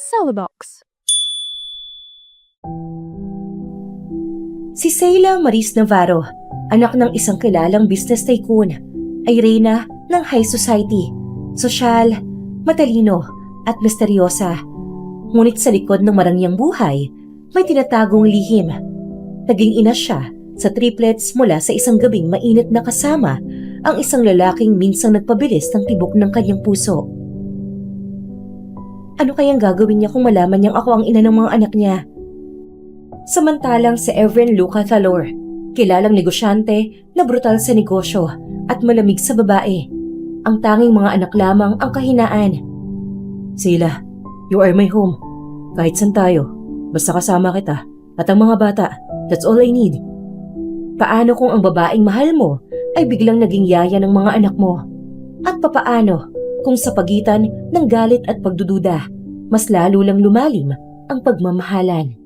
Celabox. Si Sheila Maris Navarro, anak ng isang kilalang business tycoon, ay reyna ng high society, sosyal, matalino at misteryosa. Ngunit sa likod ng marangyang buhay, may tinatagong lihim. Naging ina siya sa triplets mula sa isang gabing mainit na kasama ang isang lalaking minsang nagpabilis ng tibok ng kanyang puso. Ano kayang gagawin niya kung malaman niyang ako ang ina ng mga anak niya? Samantalang si Evelyn Luca Thalor, kilalang negosyante na brutal sa negosyo at malamig sa babae. Ang tanging mga anak lamang ang kahinaan. Sheila, you are my home. Kahit saan tayo, basta kasama kita at ang mga bata, that's all I need. Paano kung ang babaeng mahal mo ay biglang naging yaya ng mga anak mo? At papaano kung sa pagitan ng galit at pagdududa, mas lalo lang lumalim ang pagmamahalan?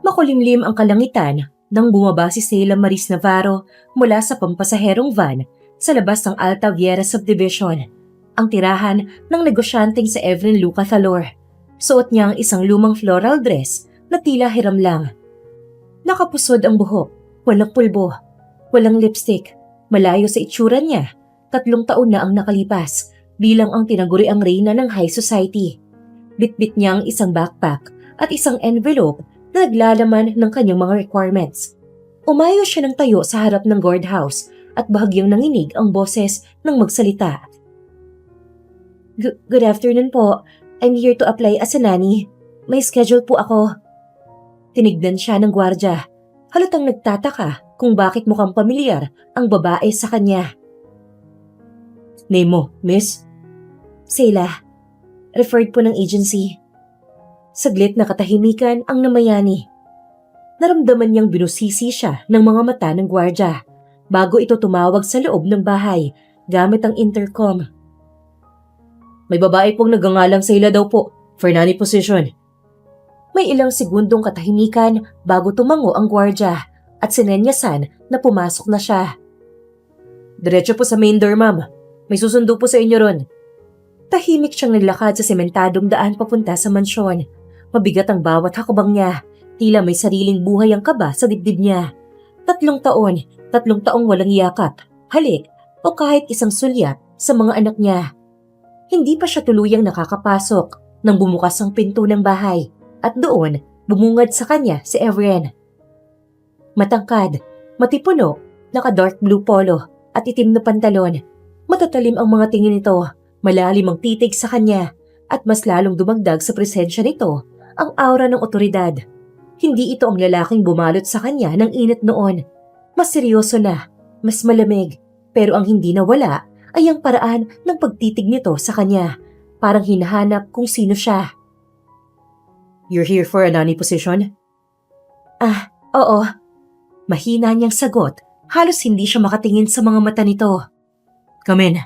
Makulimlim ang kalangitan nang bumaba si Sheila Maris Navarro mula sa pampasaherong van sa labas ng Alta Viera Subdivision, ang tirahan ng negosyanteng si Evelyn Luca Thalor. Suot niya ang isang lumang floral dress na tila hiram lang. Nakapusod ang buhok, walang pulbo, walang lipstick, malayo sa itsura niya. 3 taon na ang nakalipas bilang ang tinaguriang reyna ng high society. Bitbit niya ang isang backpack at isang envelope na naglalaman ng kanyang mga requirements. Umayo siya ng tayo sa harap ng guardhouse at bahagyang nanginig ang boses ng magsalita. Good afternoon po. I'm here to apply as a nanny. May schedule po ako. Tinignan siya ng gwardya. Halatang nagtataka kung bakit mukhang pamilyar ang babae sa kanya. Name mo, miss? Sheila. Referred po ng agency. Saglit na katahimikan ang namayani. Naramdaman niyang binusisi siya ng mga mata ng gwardya bago ito tumawag sa loob ng bahay gamit ang intercom. May babae pong nagangalang Sheila daw po for nanny position. May ilang segundong katahimikan bago tumango ang gwardya at sinenyasan na pumasok na siya. Diretso po sa main door, ma'am. May susundo po sa inyo ron. Tahimik siyang naglakad sa sementadong daan papunta sa mansyon. Mabigat ang bawat hakbang niya. Tila may sariling buhay ang kaba sa dibdib niya. 3 taong walang yakap, halik o kahit isang sulyap sa mga anak niya. Hindi pa siya tuluyang nakakapasok nang bumukas ang pinto ng bahay at doon bumungad sa kanya si Evelyn. Matangkad, matipuno, naka-dark blue polo at itim na pantalon. Matatalim ang mga tingin nito, malalim ang titig sa kanya at mas lalong dumagdag sa presensya nito ang aura ng otoridad. Hindi ito ang lalaking bumalot sa kanya ng init noon. Mas seryoso na, mas malamig, pero ang hindi nawala ay ang paraan ng pagtitig nito sa kanya. Parang hinahanap kung sino siya. You're here for a nanny position? Oo. Mahina niyang sagot, halos hindi siya makatingin sa mga mata nito. Come in.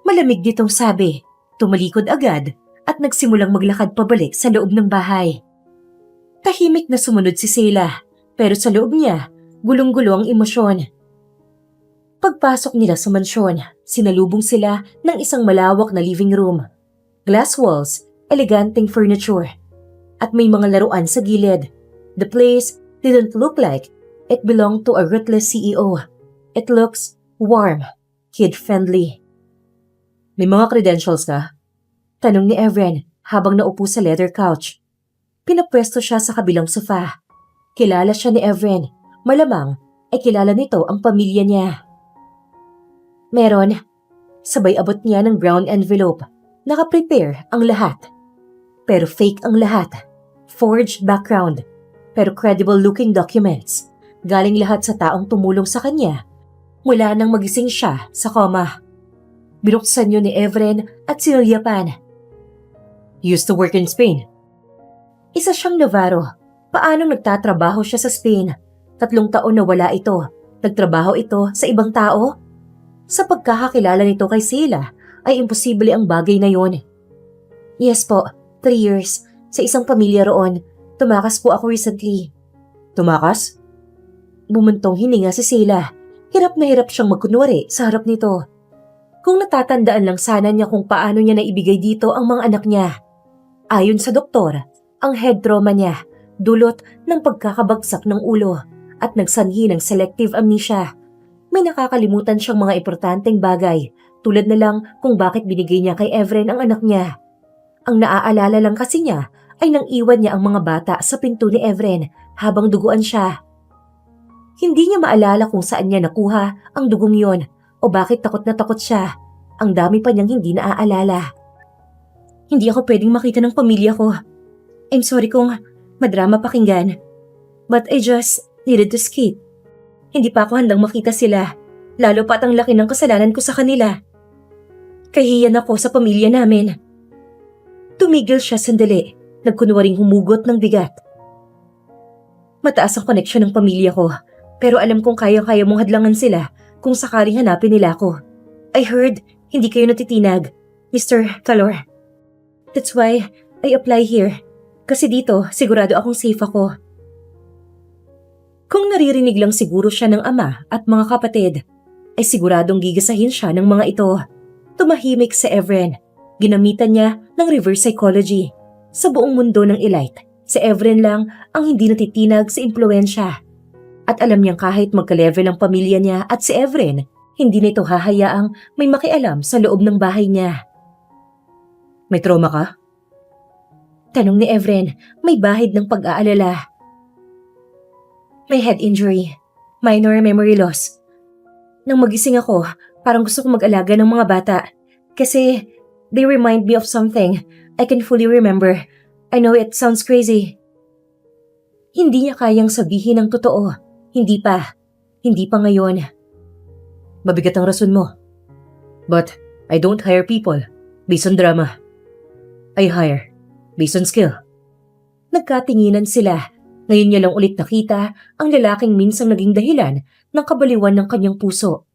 Malamig nitong sabi, tumalikod agad at nagsimulang maglakad pabalik sa loob ng bahay. Tahimik na sumunod si Sheila, pero sa loob niya, gulong-gulo ang emosyon. Pagpasok nila sa mansyon, sinalubong sila ng isang malawak na living room. Glass walls, eleganteng furniture, at may mga laruan sa gilid. The place didn't look like it belonged to a ruthless CEO. It looks warm, kid-friendly. May mga credentials ka? Tanong ni Evelyn habang naupo sa leather couch. Pinapwesto siya sa kabilang sofa. Kilala siya ni Evelyn. Malamang ay kilala nito ang pamilya niya. Meron. Sabay abot niya ng brown envelope. Naka-prepare ang lahat. Pero fake ang lahat. Forged background. Pero credible-looking documents. Galing lahat sa taong tumulong sa kanya mula nang magising siya sa coma. Binuksan yun ni Evelyn at sinulyapan. Used to work in Spain. Isa siyang Navarro. Paanong nagtatrabaho siya sa Spain? 3 taon na wala ito. Nagtrabaho ito sa ibang tao? Sa pagkakakilala nito kay Sheila, ay imposible ang bagay na yon. Yes po, 3 years. Sa isang pamilya roon. Tumakas po ako recently. Tumakas? Bumuntong hininga si Sheila. Hirap na hirap siyang magkunwari sa harap nito. Kung natatandaan lang sana niya kung paano niya naibigay dito ang mga anak niya. Ayon sa doktor, ang head trauma niya dulot ng pagkakabagsak ng ulo at nagsanhi ng selective amnesia. May nakakalimutan siyang mga importanteng bagay tulad na lang kung bakit binigay niya kay Evren ang anak niya. Ang naaalala lang kasi niya ay nang iwan niya ang mga bata sa pinto ni Evren habang duguan siya. Hindi niya maalala kung saan niya nakuha ang dugong yon o bakit takot na takot siya. Ang dami pa niyang hindi naaalala. Hindi ako pwedeng makita ng pamilya ko. I'm sorry kung madrama pakinggan. But I just needed to escape. Hindi pa ako handang makita sila. Lalo pa't ang laki ng kasalanan ko sa kanila. Kahiyan ako sa pamilya namin. Tumigil siya sandali. Nagkunwaring humugot ng bigat. Mataas ang koneksyon ng pamilya ko. Pero alam kong kaya-kaya mong hadlangan sila kung sakaling hanapin nila ako. I heard hindi kayo natitinag, Mr. Calor. That's why I apply here. Kasi dito, sigurado akong safe ako. Kung naririnig lang siguro siya ng ama at mga kapatid, ay siguradong gigasahin siya ng mga ito. Tumahimik si Evren. Ginamitan niya ng reverse psychology. Sa buong mundo ng elite, si Evren lang ang hindi natitinag sa impluensya. At alam niyang kahit magka-level ang pamilya niya at si Evren, hindi nito hahayaang may makialam sa loob ng bahay niya. May trauma ka? Tanong ni Evren, may bahid ng pag-aalala. May head injury, minor memory loss. Nang magising ako, parang gusto kong mag-alaga ng mga bata. Kasi they remind me of something I can fully remember. I know it sounds crazy. Hindi niya kayang sabihin ang totoo. Hindi pa. Hindi pa ngayon. Mabigat ang rason mo. But I don't hire people based on drama. I hire based on skill. Nagkatinginan sila. Ngayon niya lang ulit nakita ang lalaking minsang naging dahilan ng kabaliwan ng kanyang puso.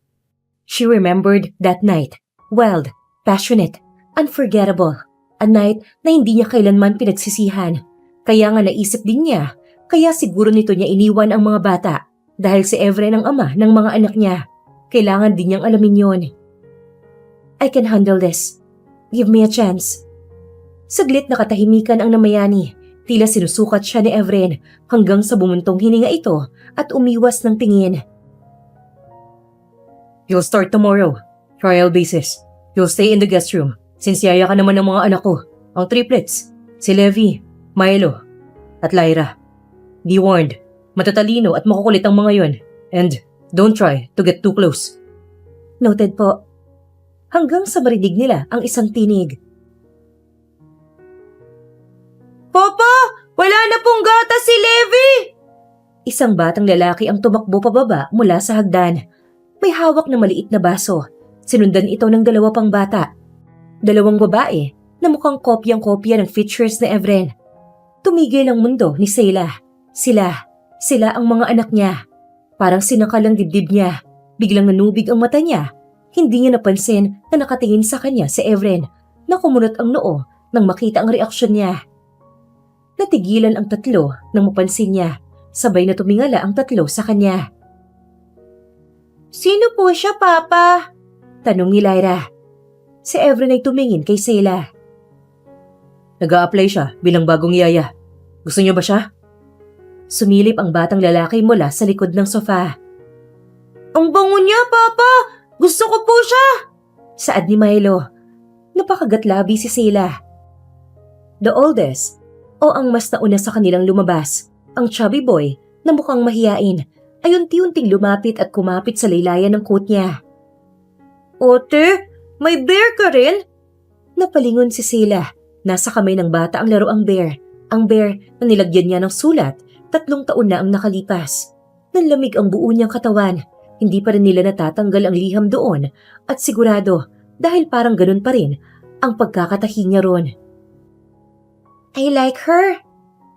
She remembered that night. Wild, passionate, unforgettable. A night na hindi niya kailanman pinagsisihan. Kaya nga naisip din niya, kaya siguro nito niya iniwan ang mga bata. Dahil si Evren ang ama ng mga anak niya. Kailangan din niyang alamin yon. I can handle this. Give me a chance. Saglit nakatahimikan ang namayani. Tila sinusukat siya ni Evren hanggang sa bumuntong hininga ito at umiwas ng tingin. You'll start tomorrow. Trial basis. You'll stay in the guest room since yaya ka naman ng mga anak ko. Ang triplets. Si Levi, Milo, at Lyra. Be warned. Matatalino at makukulit ang mga yon. And don't try to get too close. Noted po. Hanggang sa marinig nila ang isang tinig. Papa! Wala na pong gata si Levi! Isang batang lalaki ang tumakbo pababa mula sa hagdan. May hawak na maliit na baso. Sinundan ito ng dalawa pang bata. Dalawang babae na mukhang kopyang-kopya ng features ni Evren. Tumigil ang mundo ni Sheila. Sila ang mga anak niya. Parang sinakal ang dibdib niya. Biglang nanubig ang mata niya. Hindi niya napansin na nakatingin sa kanya si Evren na kumunot ang noo nang makita ang reaksyon niya. Natigilan ang tatlo nang mapansin niya. Sabay na tumingala ang tatlo sa kanya. Sino po siya, Papa? Tanong ni Lyra. Si Evren ay tumingin kay Sheila. Nag-a-apply siya bilang bagong yaya. Gusto niyo ba siya? Sumilip ang batang lalaki mula sa likod ng sofa. Ang bango niya, Papa! Gusto ko po siya! Saad ni Milo. Napakagatlabi si Sheila. The oldest, o ang mas nauna sa kanilang lumabas, ang chubby boy na mukhang mahiyain, ay unti-unting lumapit at kumapit sa laylayan ng coat niya. Ote, may bear ka rin? Napalingon si Sheila. Nasa kamay ng bata ang laruang bear. Ang bear na nilagyan niya ng sulat, 3 taon na ang nakalipas. Nanlamig ang buo niyang katawan. Hindi pa rin nila natatanggal ang liham doon at sigurado dahil parang ganun pa rin ang pagkakatahi niya ron. I like her,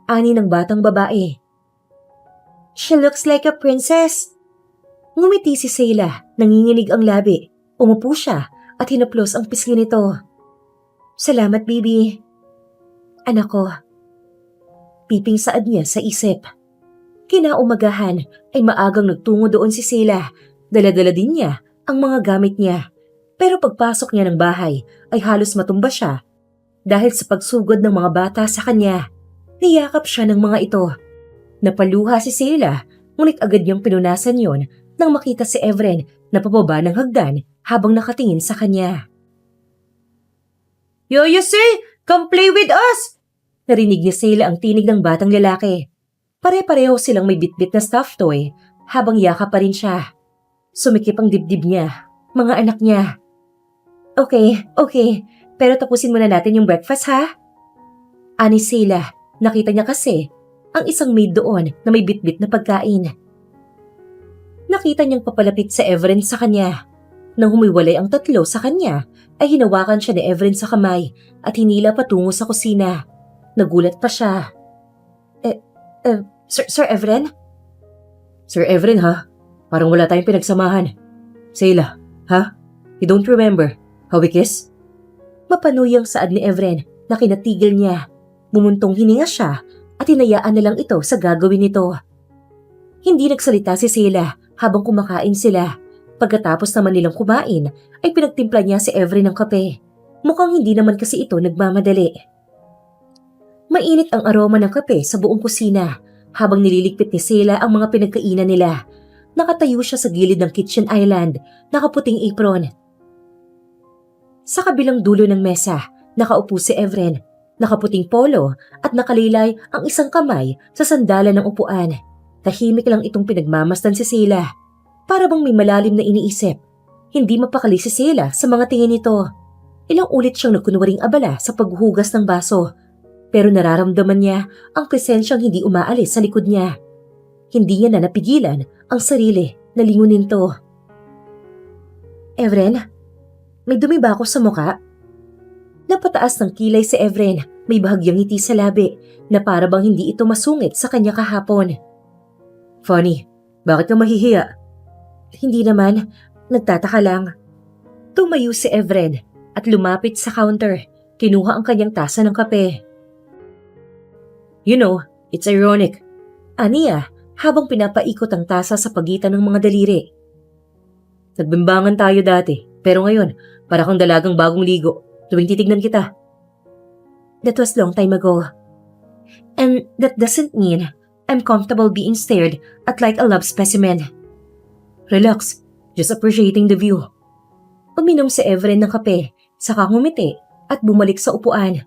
ani ng batang babae. She looks like a princess. Ngumiti si Sheila, nanginginig ang labi. Umupo siya at hinaplos ang pisngi nito. Salamat, baby. Anak ko. Piping saad niya sa isip. Kinaumagahan ay maagang nagtungo doon si Sheila. Dala-dala din niya ang mga gamit niya. Pero pagpasok niya ng bahay ay halos matumba siya dahil sa pagsugod ng mga bata sa kanya. Niyakap siya ng mga ito. Napaluha si Sheila, ngunit agad niyang pinunasan yon nang makita si Evren na pababa ng hagdan habang nakatingin sa kanya. "Yoyose, come play with us!" Narinig ni Sheila ang tinig ng batang lalaki. Pare-pareho silang may bitbit na stuffed toy habang yakap pa rin siya. Sumikip ang dibdib niya, mga anak niya. Okay, pero tapusin muna natin yung breakfast ha? Ani Sheila, nakita niya kasi ang isang maid doon na may bitbit na pagkain. Nakita niyang papalapit sa Evren sa kanya. Nang humiwalay ang tatlo sa kanya, ay hinawakan siya ni Evren sa kamay at hinila patungo sa kusina. Nagulat pa siya. Sir Evren? Sir Evren ha? Parang wala tayong pinagsamahan. Sheila, ha? You don't remember how we kiss? Mapanuyang saad ni Evren na kinatigil niya. Bumuntong hininga siya at hinayaan na lang ito sa gagawin nito. Hindi nagsalita si Sheila habang kumakain sila. Pagkatapos naman nilang kumain ay pinagtimpla niya si Evren ng kape. Mukhang hindi naman kasi ito nagmamadali. Mainit ang aroma ng kape sa buong kusina. Habang nililigpit ni Sheila ang mga pinagkainan nila, nakatayo siya sa gilid ng kitchen island, nakaputing apron. Sa kabilang dulo ng mesa, nakaupo si Evren, nakaputing polo at nakalilaylay ang isang kamay sa sandalan ng upuan. Tahimik lang itong pinagmamasdan si Sheila. Para bang may malalim na iniisip. Hindi mapakali si Sheila sa mga tingin nito. Ilang ulit siyang nagkunwaring abala sa paghuhugas ng baso. Pero nararamdaman niya ang presensyang hindi umaalis sa likod niya. Hindi niya na napigilan ang sarili na lingunin to. Evren, may dumi ba ako sa muka? Napataas ng kilay si Evren, may bahagyang ngiti sa labi na para bang hindi ito masungit sa kanya kahapon. Funny, bakit ka mahihiya? Hindi naman, nagtataka lang. Tumayo si Evren at lumapit sa counter. Kinuha ang kanyang tasa ng kape. You know, it's ironic. Aniya, habang pinapaikot ang tasa sa pagitan ng mga daliri. Nagbimbangan tayo dati, pero ngayon, para kang dalagang bagong ligo, tuwing titignan kita. That was long time ago. And that doesn't mean I'm comfortable being stared at like a love specimen. Relax, just appreciating the view. Uminom si Evren ng kape, saka ngumiti at bumalik sa upuan.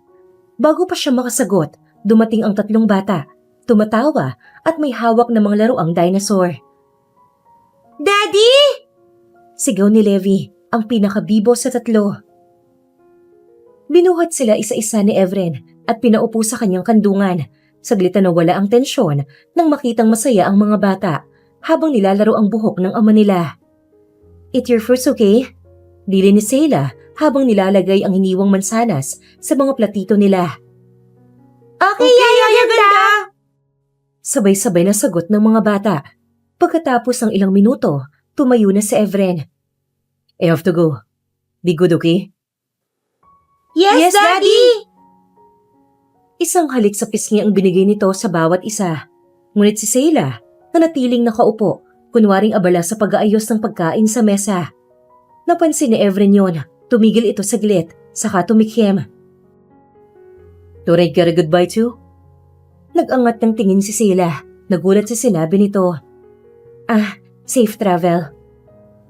Bago pa siya makasagot, dumating ang tatlong bata, tumatawa at may hawak na mga laruang dinosaur. Daddy! Sigaw ni Levi, ang pinakabibo sa tatlo. Binuhat sila isa-isa ni Evren at pinaupo sa kanyang kandungan. Saglitan na wala ang tensyon nang makitang masaya ang mga bata habang nilalaro ang buhok ng ama nila. Eat your fruits, okay? Dili ni Sheila habang nilalagay ang hiniwang mansanas sa mga platito nila. Okay, Yaya Ganda! Sabay-sabay na sagot ng mga bata. Pagkatapos ng ilang minuto, tumayo na si Evren. I have to go. Be good, okay? Yes, Daddy! Isang halik sa pisngi ang binigay nito sa bawat isa. Ngunit si Sheila, nanatiling nakaupo, kunwaring abala sa pag-aayos ng pagkain sa mesa. Napansin ni Evren yon, tumigil ito saglit, saka tumikhim. Thought I'd get a goodbye too? Nag-angat ng tingin si Sheila. Nagulat sa sinabi nito. Safe travel.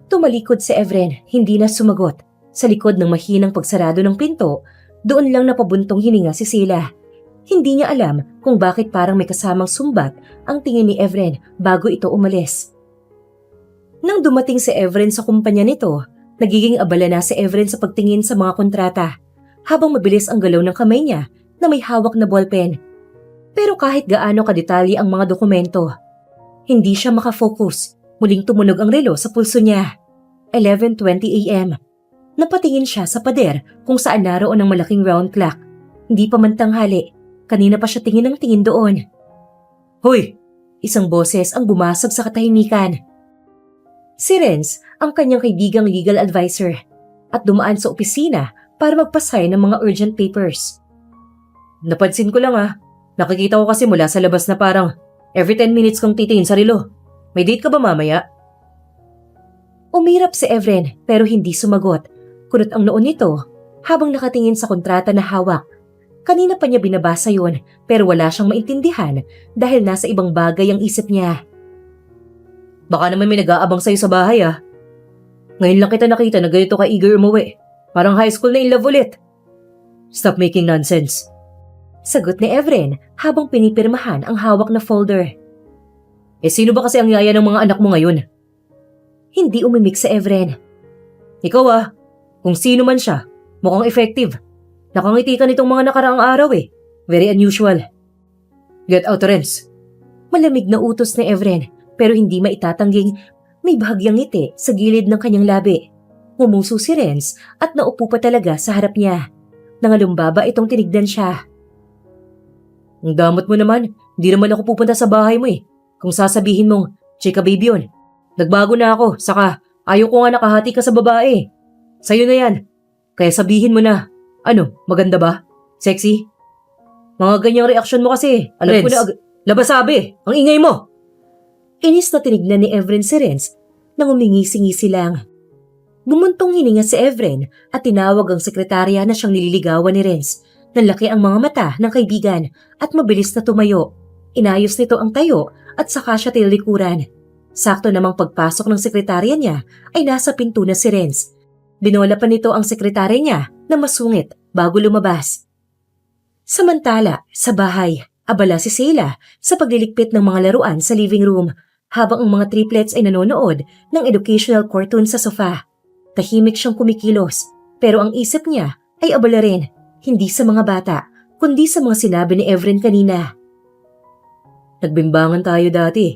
Tumalikod si Evren, hindi na sumagot. Sa likod ng mahinang pagsarado ng pinto, doon lang napabuntong hininga si Sheila. Hindi niya alam kung bakit parang may kasamang sumbat ang tingin ni Evren bago ito umalis. Nang dumating si Evren sa kumpanya nito, nagiging abala na si Evren sa pagtingin sa mga kontrata, habang mabilis ang galaw ng kamay niya na may hawak na ballpen. Pero kahit gaano kadetalye ang mga dokumento, hindi siya makafocus. Muling tumunog ang relo sa pulso niya. 11:20 a.m. Napatingin siya sa pader kung saan naroon ang malaking round clock. Hindi pa man tanghali. Kanina pa siya tingin ng tingin doon. Hoy! Isang boses ang bumasag sa katahimikan. Si Renz, ang kanyang kaibigang legal advisor, at dumaan sa opisina para magpasay ng mga urgent papers. Napansin ko lang nakikita ko kasi mula sa labas na parang Every 10 minutes kang titingin sa relo. May date ka ba mamaya? Umirap si Evren pero hindi sumagot. Kunot ang noon nito habang nakatingin sa kontrata na hawak. Kanina pa niya binabasa yun pero wala siyang maintindihan dahil nasa ibang bagay ang isip niya. Baka naman may nag-aabang sa'yo sa bahay ah. Ngayon lang kita nakita na ganito ka eager umuwi. Parang high school na in love ulit. Stop making nonsense. Sagot ni Evren habang pinipirmahan ang hawak na folder. Sino ba kasi ang yaya ng mga anak mo ngayon? Hindi umimik sa Evren. Ikaw ah, kung sino man siya, mukhang effective. Nakangiti ka nitong mga nakaraang araw eh. Very unusual. Get out, Renz. Malamig na utos ni Evren pero hindi maitatangging may bahagyang ngiti sa gilid ng kanyang labi. Ngumuso si Renz at naupo pa talaga sa harap niya. Nangalumbaba itong tinignan siya. Ang damot mo naman, hindi naman ako pupunta sa bahay mo eh. Kung sasabihin mong, chika baby yun. Nagbago na ako, saka ayaw ko nga nakahati ka sa babae. Sa'yo na yan. Kaya sabihin mo na, ano, maganda ba? Sexy? Mga ganyang reaksyon mo kasi, alam ko na labasabi, ang ingay mo. Inis na tinignan ni Evren si Renz nang umingisi-ngisi lang. Bumuntong hininga si Evren at tinawag ang sekretarya na siyang nililigawan ni Renz. Nanlaki ang mga mata ng kaibigan at mabilis na tumayo. Inayos nito ang tayo at saka siya tilikuran. Sakto namang pagpasok ng sekretarya niya ay nasa pinto na si Renz. Binola pa nito ang sekretarya niya na masungit bago lumabas. Samantala, sa bahay, abala si Sheila sa pagliligpit ng mga laruan sa living room habang ang mga triplets ay nanonood ng educational cartoon sa sofa. Tahimik siyang kumikilos pero ang isip niya ay abala rin. Hindi sa mga bata, kundi sa mga sinabi ni Evren kanina. Nagbimbangan tayo dati.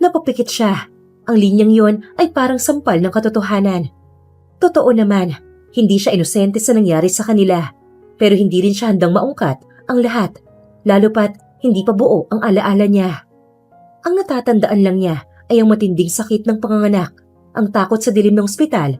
Napapikit siya. Ang linyang yon ay parang sampal ng katotohanan. Totoo naman, hindi siya inosente sa nangyari sa kanila. Pero hindi rin siya handang maungkat ang lahat, lalo pat hindi pa buo ang alaala niya. Ang natatandaan lang niya ay ang matinding sakit ng panganganak, ang takot sa dilim ng ospital,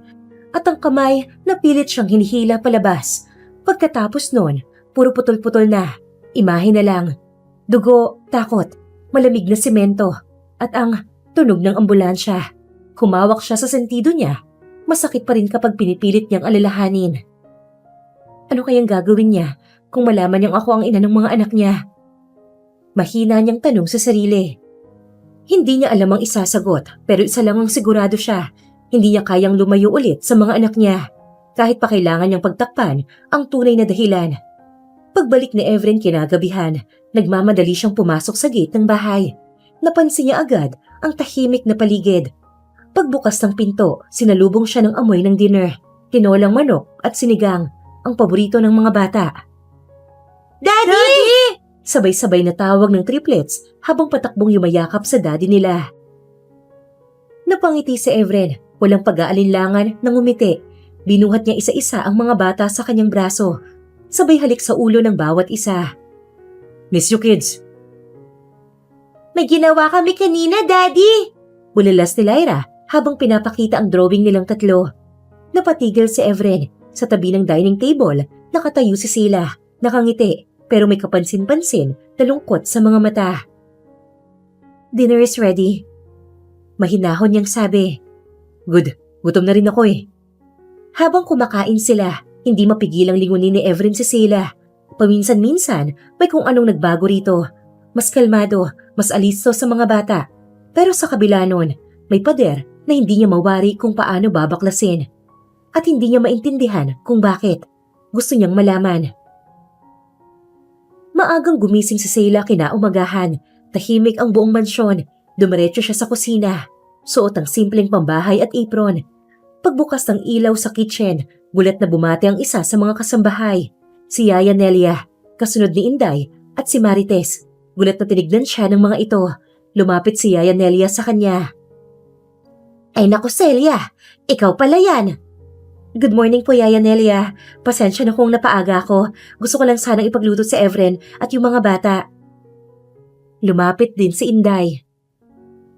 at ang kamay na pilit siyang hinihila palabas. Pagkatapos nun, puro putol-putol na, imahe na lang. Dugo, takot, malamig na semento, at ang tunog ng ambulansya. Humawak siya sa sentido niya. Masakit pa rin kapag pinipilit niyang alalahanin. Ano kayang gagawin niya kung malaman niyang ako ang ina ng mga anak niya? Mahina niyang tanong sa sarili. Hindi niya alam ang isasagot pero isa lang ang sigurado siya. Hindi niya kayang lumayo ulit sa mga anak niya. Kahit pa kailangan niyang pagtakpan ang tunay na dahilan. Pagbalik ni Evren kinagabihan, nagmamadali siyang pumasok sa gate ng bahay. Napansin niya agad ang tahimik na paligid. Pagbukas ng pinto, sinalubong siya ng amoy ng dinner. Tinolang manok at sinigang, ang paborito ng mga bata. Daddy! Sabay-sabay na tawag ng triplets habang patakbong yumayakap sa daddy nila. Napangiti si Evren, walang pag-aalinlangan nang umiti. Binuhat niya isa-isa ang mga bata sa kanyang braso. Sabay halik sa ulo ng bawat isa. Miss you kids. May ginawa kami kanina, Daddy! Bulalas ni Lyra habang pinapakita ang drawing nilang tatlo. Napatigil si Evren. Sa tabi ng dining table, nakatayo si Sheila, nakangiti, pero may kapansin-pansin na lungkot sa mga mata. Dinner is ready. Mahinahon niyang sabi. Good, gutom na rin ako eh. Habang kumakain sila, hindi mapigilang lingunin ni Evren si Sheila. Paminsan-minsan, may kung anong nagbago rito. Mas kalmado, mas alisto sa mga bata. Pero sa kabila nun, may pader na hindi niya mawari kung paano babaklasin. At hindi niya maintindihan kung bakit. Gusto niyang malaman. Maagang gumising si Sheila kinaumagahan. Tahimik ang buong mansyon. Dumiretso siya sa kusina. Suot ang simpleng pambahay at apron. Pagbukas ng ilaw sa kitchen, gulat na bumati ang isa sa mga kasambahay. Si Yaya Nelia, kasunod ni Inday, at si Marites. Gulat na tinignan siya ng mga ito. Lumapit si Yaya Nelia sa kanya. Ay naku Celia, ikaw pala yan. Good morning po Yaya Nelia. Pasensya na kung napaaga ako. Gusto ko lang sanang ipagluto si Evren at yung mga bata. Lumapit din si Inday.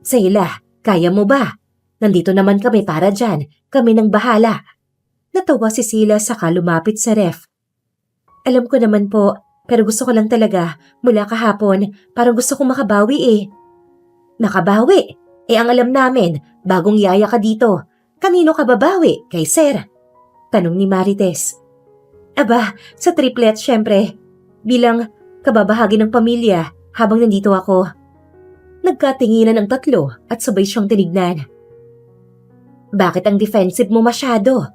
Celia, kaya mo ba? Nandito naman kami para dyan. Kami nang bahala. Natawa si Sheila saka lumapit sa ref. Alam ko naman po, Pero gusto ko lang talaga, mula kahapon, parang gusto kong makabawi eh. Makabawi? Eh ang alam namin, bagong yaya ka dito. Kanino ka babawi? Kay Sir? Tanong ni Marites. Aba, sa triplet syempre. Bilang kababahagi ng pamilya habang nandito ako. Nagkatinginan ang tatlo at sabay siyang tinignan. Bakit ang defensive mo masyado?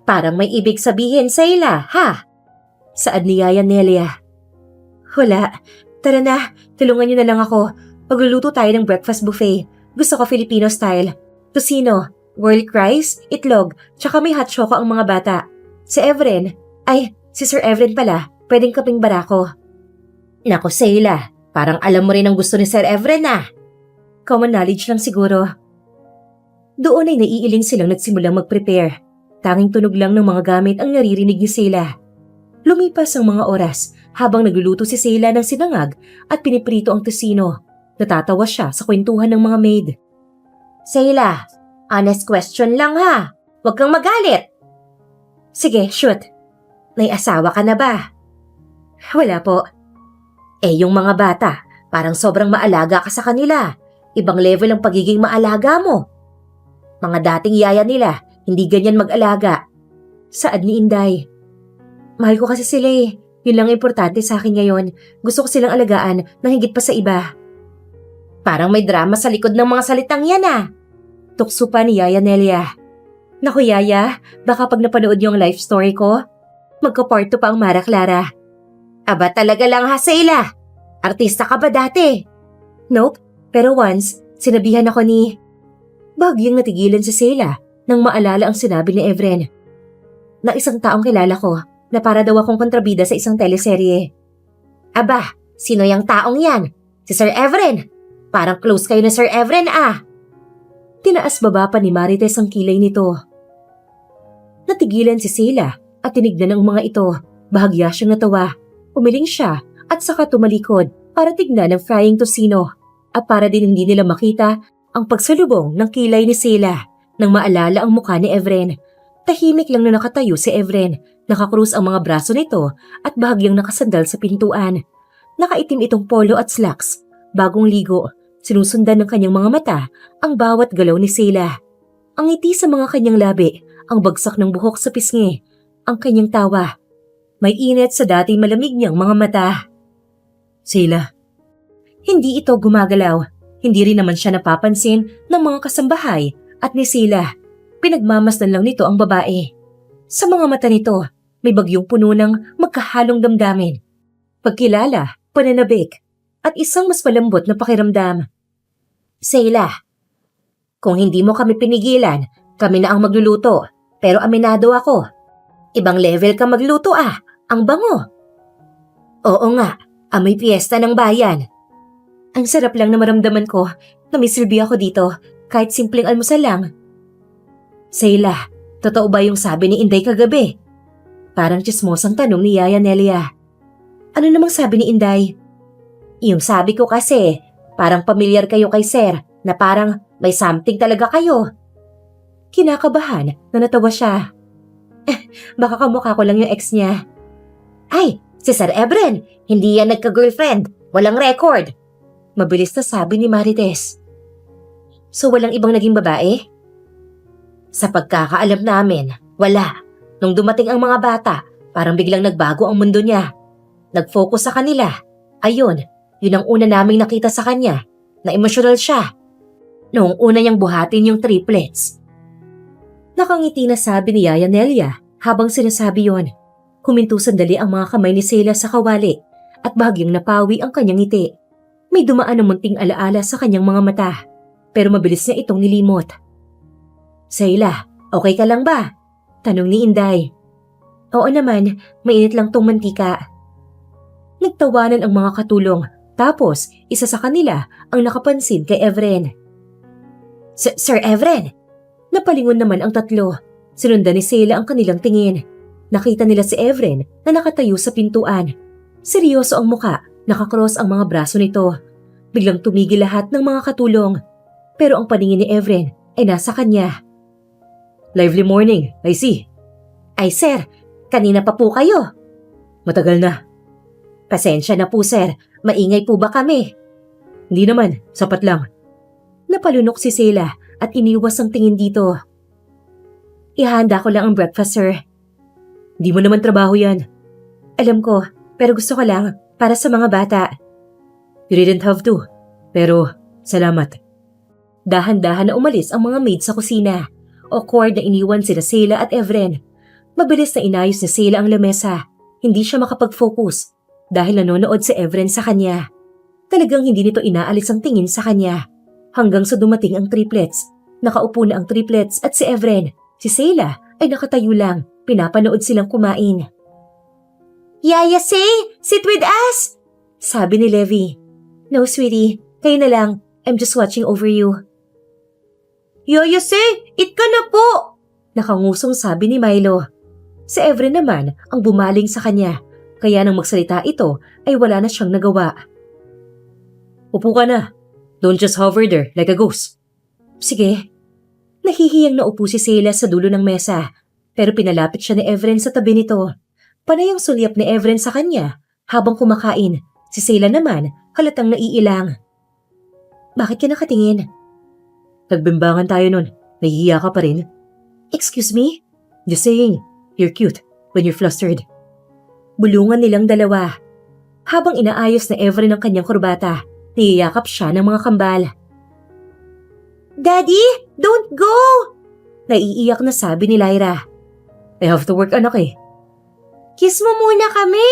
Parang may ibig sabihin sa ila, ha? Saad ni Yaya Nelia. Wala. Tara na, tulungan niyo na lang ako. Pagluluto tayo ng breakfast buffet. Gusto ko Filipino style. Tocino, whirled rice, itlog, tsaka may hot choco ang mga bata. Si Sir Evren pala, pwedeng kaping barako. Nako, Sheila, parang alam mo rin ang gusto ni Sir Evren ah. Common knowledge lang siguro. Doon ay naiiling silang nagsimulang mag-prepare. Tanging tunog lang ng mga gamit ang naririnig ni Sheila. Lumipas ang mga oras habang nagluluto si Sheila ng sinangag at piniprito ang tocino. Natatawa siya sa kwentuhan ng mga maid. Sheila, honest question lang ha. Huwag kang magalit. Sige, shoot. May asawa ka na ba? Wala po. Eh yung mga bata, parang sobrang maalaga ka sa kanila. Ibang level ang pagiging maalaga mo. Mga dating yaya nila, hindi ganyan mag-alaga. Saad ni Inday. Mahal ko kasi sila eh. Yun lang importante sa akin ngayon. Gusto ko silang alagaan nang higit pa sa iba. Parang may drama sa likod ng mga salitang yan ah. Tukso pa ni Yaya Nelia. Naku Yaya, baka pag napanood niyo ang life story ko, magka-part 2 pa ang Mara Clara. Aba talaga lang ha, Sheila. Artista ka ba dati? Nope, pero once, sinabihan ako ni... Bagyang natigilan si Sheila nang maalala ang sinabi ni Evren. Na isang taong kilala ko na para daw akong kontrabida sa isang teleserye. Aba, sino yung taong yan? Si Sir Evren. Parang close kayo na Sir Evren ah. Tinaas baba pa ni Marites ang kilay nito. Natigilan si Sheila at tinignan ang mga ito. Bahagya siyang natawa. Umiling siya at saka tumalikod para tignan ang frying tocino at para din hindi nila makita ang pagsalubong ng kilay ni Sheila nang maalala ang mukha ni Evren. Tahimik lang na nakatayo si Evren. Nakakrus ang mga braso nito at bahagyang nakasandal sa pintuan. Nakaitim itong polo at slacks. Bagong ligo, sinusundan ng kanyang mga mata ang bawat galaw ni Sheila. Ang ngiti sa mga kanyang labi, ang bagsak ng buhok sa pisngi, ang kanyang tawa. May init sa dati malamig niyang mga mata. Sheila. Hindi ito gumagalaw. Hindi rin naman siya napapansin ng mga kasambahay at ni Sheila. Pinagmamasdan lang nito ang babae. Sa mga mata nito, may bagyong puno ng magkahalong damdamin. Pagkilala, pananabik, at isang mas malambot na pakiramdam. Sheila, kung hindi mo kami pinigilan, kami na ang magluluto. Pero aminado ako. Ibang level ka magluto ah, ang bango. Oo nga, amoy piyesta ng bayan. Ang sarap lang na maramdaman ko na may silbi ako dito kahit simpleng almusal lang. Sheila, totoo ba yung sabi ni Inday kagabi? Parang chismosang tanong ni Yaya Nelia. Ano namang sabi ni Inday? Yung sabi ko kasi, parang pamilyar kayo kay Sir na parang may something talaga kayo. Kinakabahan na natawa siya. Baka kamukha ko lang yung ex niya. Ay, si Sir Evren, hindi yan nagka-girlfriend. Walang record. Mabilis na sabi ni Marites. So walang ibang naging babae? Sa pagkakaalam namin, wala. Nung dumating ang mga bata, parang biglang nagbago ang mundo niya. Nag-focus sa kanila. Ayun, yun ang una naming nakita sa kanya, na emosyonal siya. Noong una niyang buhatin yung triplets. Nakangiti na sabi ni Yaya Nelia habang sinasabi yon. Huminto sandali ang mga kamay ni Sheila sa kawali at bahagyang napawi ang kanyang ngiti. May dumaan na munting alaala sa kanyang mga mata, pero mabilis niya itong nilimot. Sheila, okay ka lang ba? Tanong ni Inday. Oo naman, mainit lang tong mantika. Nagtawanan ang mga katulong, tapos isa sa kanila ang nakapansin kay Evren. Sir Evren! Napalingon naman ang tatlo. Sinundan ni Sheila ang kanilang tingin. Nakita nila si Evren na nakatayo sa pintuan. Seryoso ang muka. Nakakross ang mga braso nito. Biglang tumigil lahat ng mga katulong. Pero ang paningin ni Evren ay nasa kanya. Lively morning, I see. Ay sir, kanina pa po kayo. Matagal na. Pasensya na po sir, maingay po ba kami? Hindi naman, sapat lang. Napalunok si Sela at iniwas ang tingin dito. Ihanda ko lang ang breakfast sir. Hindi mo naman trabaho yan. Alam ko, pero gusto ko lang para sa mga bata. You didn't have to. Pero, salamat. Dahan-dahan na umalis ang mga maid sa kusina. Awkward na iniwan sila Sela at Evren. Mabilis na inayos ni Sela ang lamesa. Hindi siya makapag-focus dahil nanonood si Evren sa kanya. Talagang hindi nito inaalis ang tingin sa kanya. Hanggang sa dumating ang triplets. Nakaupo na ang triplets at si Evren. Si Sela ay nakatayo lang. Pinapanood silang kumain. Yaya Say, sit with us! Sabi ni Levi. No sweetie, kayo na lang. I'm just watching over you. Yaya Say, eat ka na po! Nakangusong sabi ni Milo. Si Evren naman ang bumaling sa kanya. Kaya nang magsalita ito ay wala na siyang nagawa. Upo ka na. Don't just hover there like a ghost. Sige. Nahihiyang naupo si Sela sa dulo ng mesa. Pero pinalapit siya ni Evren sa tabi nito. Panay ang sulyap ni Evren sa kanya habang kumakain. Si Sela naman halatang naiilang. Bakit ka nakatingin? Nagbimbangan tayo nun. Nahihiya ka pa rin. Excuse me? Just saying, you're cute when you're flustered. Bulungan nilang dalawa. Habang inaayos na Evren ang kanyang kurbata, niyayakap siya ng mga kambal. Daddy, don't go! Naiiyak na sabi ni Lyra. I have to work anak eh. Kiss mo muna kami!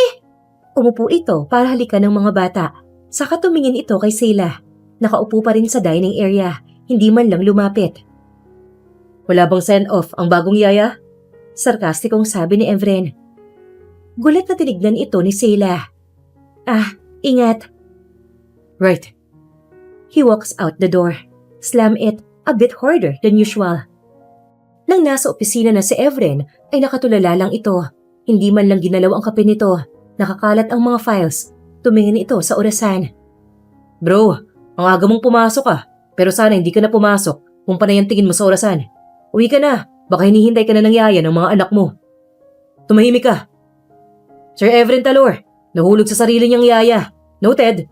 Umupo ito para halikan ng mga bata. Saka tumingin ito kay Sela. Nakaupo pa rin sa dining area, hindi man lang lumapit. Wala bang send-off ang bagong yaya? Sarkastikong sabi ni Evren. Gulat na tinignan ito ni Sela. Ah, ingat. Right. He walks out the door. Slam it a bit harder than usual. Nang nasa opisina na si Evren ay nakatulala lang ito. Hindi man lang ginalaw ang kape nito. Nakakalat ang mga files. Tumingin ito sa orasan. Bro, ang aga mong pumasok ah. Pero sana hindi ka na pumasok kung panay ang tingin mo sa orasan. Uwi ka na. Baka hinihintay ka na ng yaya ng mga anak mo. Tumahimik ka. Sir Evren Talor, nahulog sa sarili niyang yaya. Noted.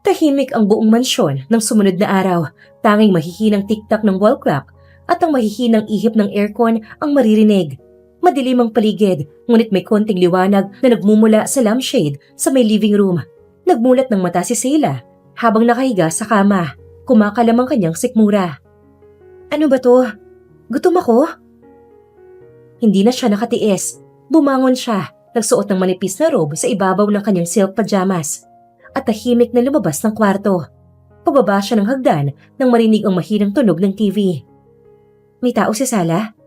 Tahimik ang buong mansyon ng sumunod na araw. Tanging mahihinang tiktak ng wall clock at ang mahihinang ihip ng aircon ang maririnig. Madilim ang paligid, ngunit may konting liwanag na nagmumula sa lampshade sa may living room. Nagmulat ng mata si Sela habang nakahiga sa kama. Kumakalam ang kanyang sikmura. Ano ba to? Gutom ako? Hindi na siya nakatiis. Bumangon siya, nagsuot ng manipis na robe sa ibabaw ng kanyang silk pajamas. At tahimik na lumabas ng kwarto. Pababa siya ng hagdan nang marinig ang mahinang tunog ng TV. May tao sa sala?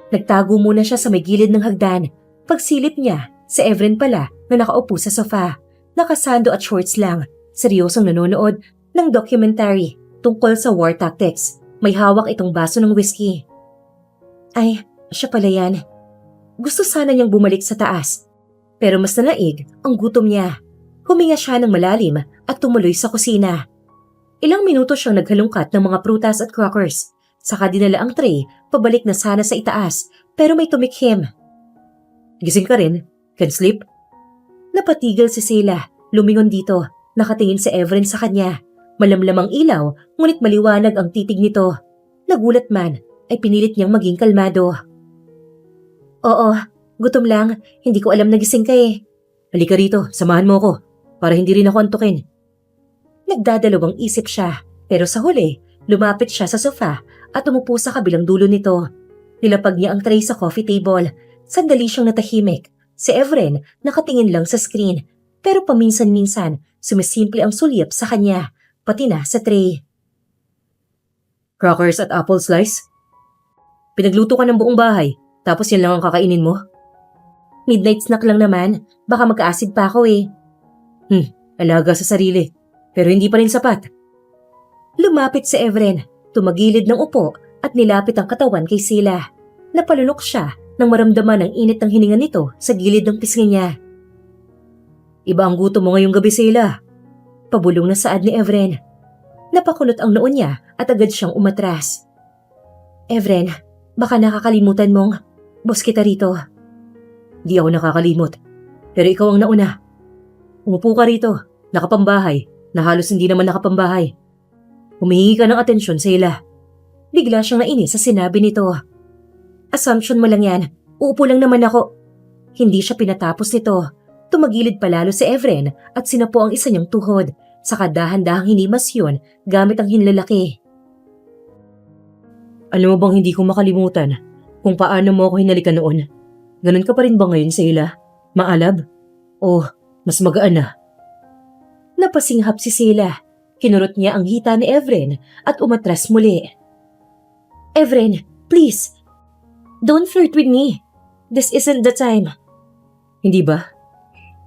Nagtago muna siya sa may gilid ng hagdan. Pagsilip niya, si Evren pala na nakaupo sa sofa. Nakasando at shorts lang. Seryosong nanonood ng documentary tungkol sa war tactics. May hawak itong baso ng whiskey. Ay, siya pala yan. Gusto sana niyang bumalik sa taas. Pero mas nalaig ang gutom niya. Huminga siya ng malalim at tumuloy sa kusina. Ilang minuto siyang naghalungkat ng mga prutas at crackers. Saka dinala ang tray, pabalik na sana sa itaas, pero may tumikhim. Gising ka rin? Can sleep? Napatigil si Sela, lumingon dito, nakatingin si Evren sa kanya. Malamlamang ilaw, ngunit maliwanag ang titig nito. Nagulat man, ay pinilit niyang maging kalmado. Oo, gutom lang, hindi ko alam na gising ka eh. Halika rito, samahan mo ko, para hindi rin ako antukin. Nagdadalawang isip siya, pero sa huli, lumapit siya sa sofa at umupo sa kabilang dulo nito. Nilapag niya ang tray sa coffee table. Sandali siyang natahimik. Si Evren nakatingin lang sa screen, pero paminsan-minsan sumisimple ang sulyap sa kanya, pati na sa tray. Crackers at apple slice? Pinagluto ka ng buong bahay, tapos yan lang ang kakainin mo? Midnight snack lang naman, baka magka-acid pa ako eh. Alaga sa sarili, pero hindi pa rin sapat. Lumapit si Evren, tumagilid ng upo at nilapit ang katawan kay Sela. Napalunok siya nang maramdaman ang init ng hininga nito sa gilid ng pisngi niya. Iba ang gutom mo ngayong gabi, Sela. Pabulong na saad ni Evren. Napakulot ang noo niya at agad siyang umatras. Evren, baka nakakalimutan mong boss kita rito. Di ako nakakalimot, pero ikaw ang nauna. Umupo ka rito. Nakapambahay, na halos hindi naman nakapambahay. Humihingi ka ng atensyon, Seila. Bigla siyang nainis sa sinabi nito. Assumption mo lang yan. Uupo lang naman ako. Hindi siya pinatapos nito. Tumagilid palalo si Evren at sinapo ang isa niyang tuhod. Saka dahan-dahang hinimas yun gamit ang hinlalaki. Alam mo bang hindi ko makalimutan kung paano mo ako hinalikan noon? Ganun ka pa rin ba ngayon, Seila? Maalab? O mas magaan na? Napasinghap si Seila. Kinurot niya ang hita ni Evren at umatras muli. Evren, please. Don't flirt with me. This isn't the time. Hindi ba?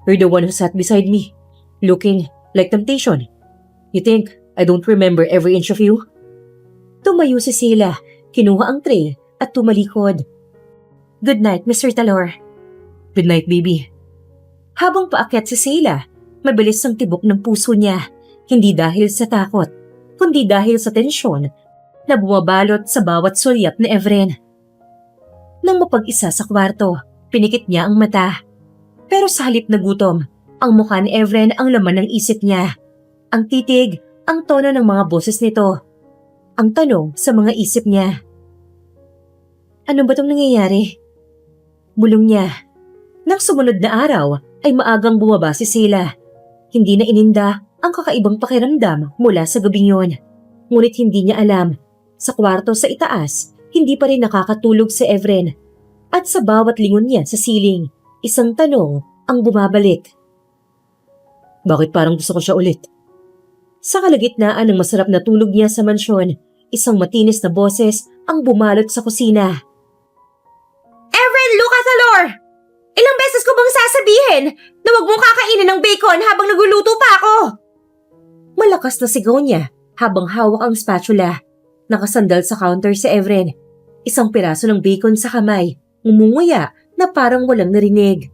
You're the one who sat beside me, looking like temptation. You think I don't remember every inch of you? Tumayo si Seila, kinuha ang tray at tumalikod. Good night, Mr. Talor. Good night, baby. Habang paakyat si Seila, mabilis ang tibok ng puso niya. Hindi dahil sa takot, kundi dahil sa tensyon na bumabalot sa bawat sulyap ni Evren. Nang mapag-isa sa kwarto, pinikit niya ang mata. Pero sa halip na gutom, ang mukha ni Evren ang laman ng isip niya. Ang titig, ang tono ng mga boses nito. Ang tanong sa mga isip niya. Ano ba itong nangyayari? Bulong niya. Nang sumunod na araw ay maagang bumaba si Seila. Hindi na ininda ang kakaibang pakiramdam mula sa gabing yun. Ngunit hindi niya alam, sa kwarto sa itaas, hindi pa rin nakakatulog si Evren. At sa bawat lingon niya sa siling, isang tanong ang bumabalik. Bakit parang gusto ko siya ulit? Sa kalagitnaan ng masarap na tulog niya sa mansyon, isang matinis na boses ang bumalot sa kusina. Evren Lucatalor! Ilang beses ko bang sasabihin na huwag mong kakainin ng bacon habang nagluluto pa ako? Malakas na sigaw niya habang hawak ang spatula. Nakasandal sa counter si Evren. Isang piraso ng bacon sa kamay, ngumunguya na parang walang narinig.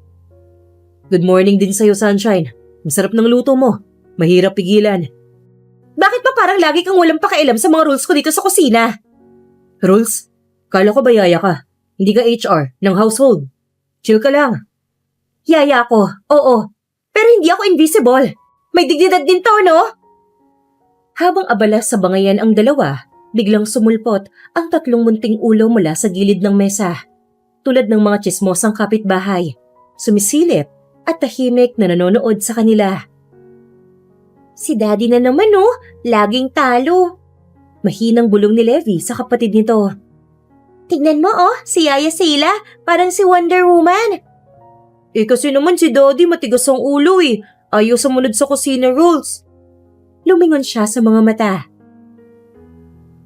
Good morning din sa'yo, Sunshine. Masarap ng luto mo. Mahirap pigilan. Bakit pa parang lagi kang walang pakialam sa mga rules ko dito sa kusina? Rules? Kala ko ba yaya ka? Hindi ka HR ng household. Chill ka lang. Yaya ako, oo. Pero hindi ako invisible. May dignidad din to, no? Habang abala sa bangayan ang dalawa, biglang sumulpot ang tatlong munting ulo mula sa gilid ng mesa. Tulad ng mga tsismosang kapitbahay, sumisilip at tahimik na nanonood sa kanila. Si Daddy na naman, oh, laging talo. Mahinang bulong ni Levi sa kapatid nito. Tignan mo, oh, si Yaya Seila, parang si Wonder Woman. Kasi naman si Daddy matigas ang ulo eh. Ayaw sumunod sa kusina rules. Lumingon siya sa mga mata.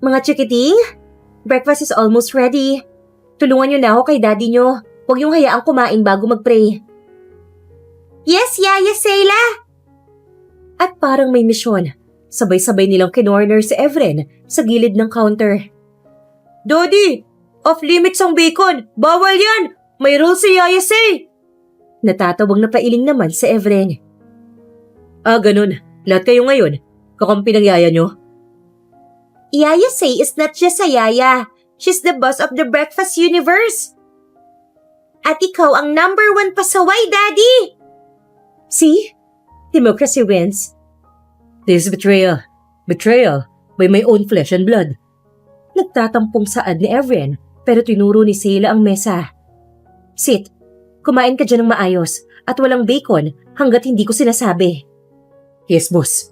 Mga chikiting, breakfast is almost ready. Tulungan niyo na ako kay Daddy niyo. Huwag niyong hayaang kumain bago mag-pray. Yes, Yaya Seila! At parang may misyon, sabay-sabay nilang kinorner si Evren sa gilid ng counter. Daddy! Off-limits ang bacon! Bawal yan! May rule si Yaya Say! Natatawang na pailing naman si Evren. Ganun. Lahat kayo ngayon. Kakampi ng yaya nyo? Yaya Say is not just a yaya. She's the boss of the breakfast universe. At ikaw ang number 1 pasaway, Daddy! See? Democracy wins. This is betrayal. Betrayal by my own flesh and blood. Nagtatampong saad ni Evren pero tinuro ni Seila ang mesa. Sit. Kumain ka dyan ng maayos at walang bacon hanggat hindi ko sinasabi. Yes, boss.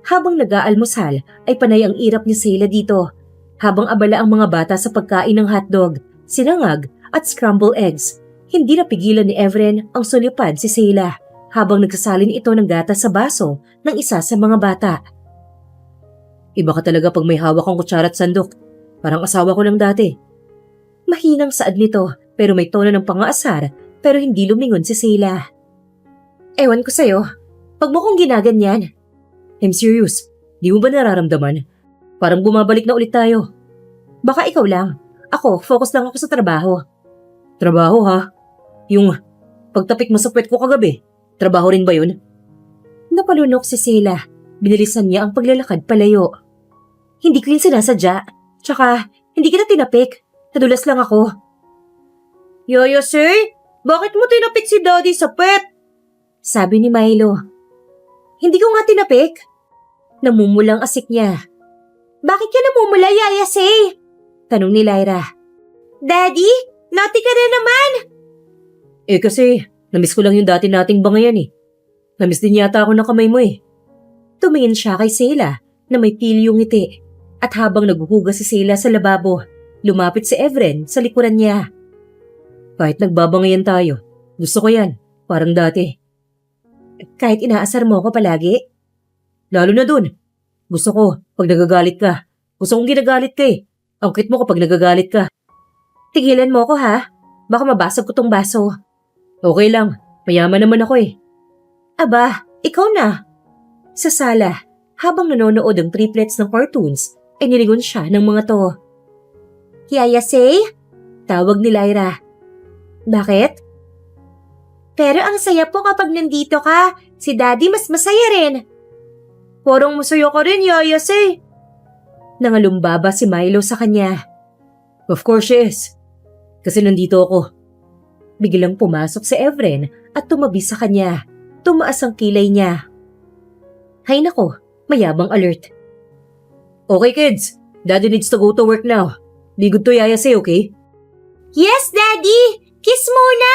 Habang nag-aalmusal ay panay ang irap ni Seila dito. Habang abala ang mga bata sa pagkain ng hotdog, sinangag at scrambled eggs, hindi napigilan ni Evren ang sulipad si Seila habang nagsasalin ito ng gatas sa baso ng isa sa mga bata. Iba ka talaga pag may hawak kang kutsara at sandok. Parang asawa ko lang dati. Mahinang saad nito pero may tono ng pangaasar pero hindi lumingon si Seila. Ewan ko sa'yo, pag mo kong ginaganyan. I'm serious. Di mo ba nararamdaman? Parang bumabalik na ulit tayo. Baka ikaw lang. Ako, focus lang ako sa trabaho. Trabaho ha? Yung pagtapik mo sa puwet ko kagabi, trabaho rin ba yun? Napalunok si Seila. Binilisan niya ang paglalakad palayo. Hindi ko yun sinasadya. Tsaka, hindi kita tinapik. Nadulas lang ako. Yaya Say, bakit mo tinapik si Daddy sa puwet? Sabi ni Milo. Hindi ko nga tinapik. Namumulang asik niya. Bakit ka namumula, Yaya Say? Tanong ni Lyra. Daddy, naughty ka na naman. Kasi, namiss ko lang yung dati nating bangayan eh. Namiss din yata ako ng kamay mo eh. Tumingin siya kay Sela na may pilyong ngiti. At habang naghuhugas si Sela sa lababo, lumapit si Evren sa likuran niya. Kahit nagbabangayan tayo, gusto ko yan. Parang dati. Kahit inaasar mo ko palagi? Lalo na dun. Gusto ko, pag nagagalit ka. Gusto kong ginagalit ka eh. Ang cute mo kapag nagagalit ka. Tigilan mo ko ha. Baka mabasag ko tong baso. Okay lang. Mayaman naman ako eh. Aba, ikaw na. Sa sala, habang nanonood ang triplets ng cartoons, ay nilingon siya ng mga to. Yaya Say? Tawag ni Lyra. Bakit? Pero ang saya po kapag nandito ka. Si Daddy mas masaya rin. Parang masaya ka rin, Yaya Say. Nangalumbaba si Milo sa kanya. Of course she is. Kasi nandito ako. Biglang pumasok si Evren at tumabi sa kanya. Tumaas ang kilay niya. Hay nako, mayabang alert. Okay kids, Daddy needs to go to work now. Be good to Yaya Say, okay? Yes, Daddy! Kiss muna!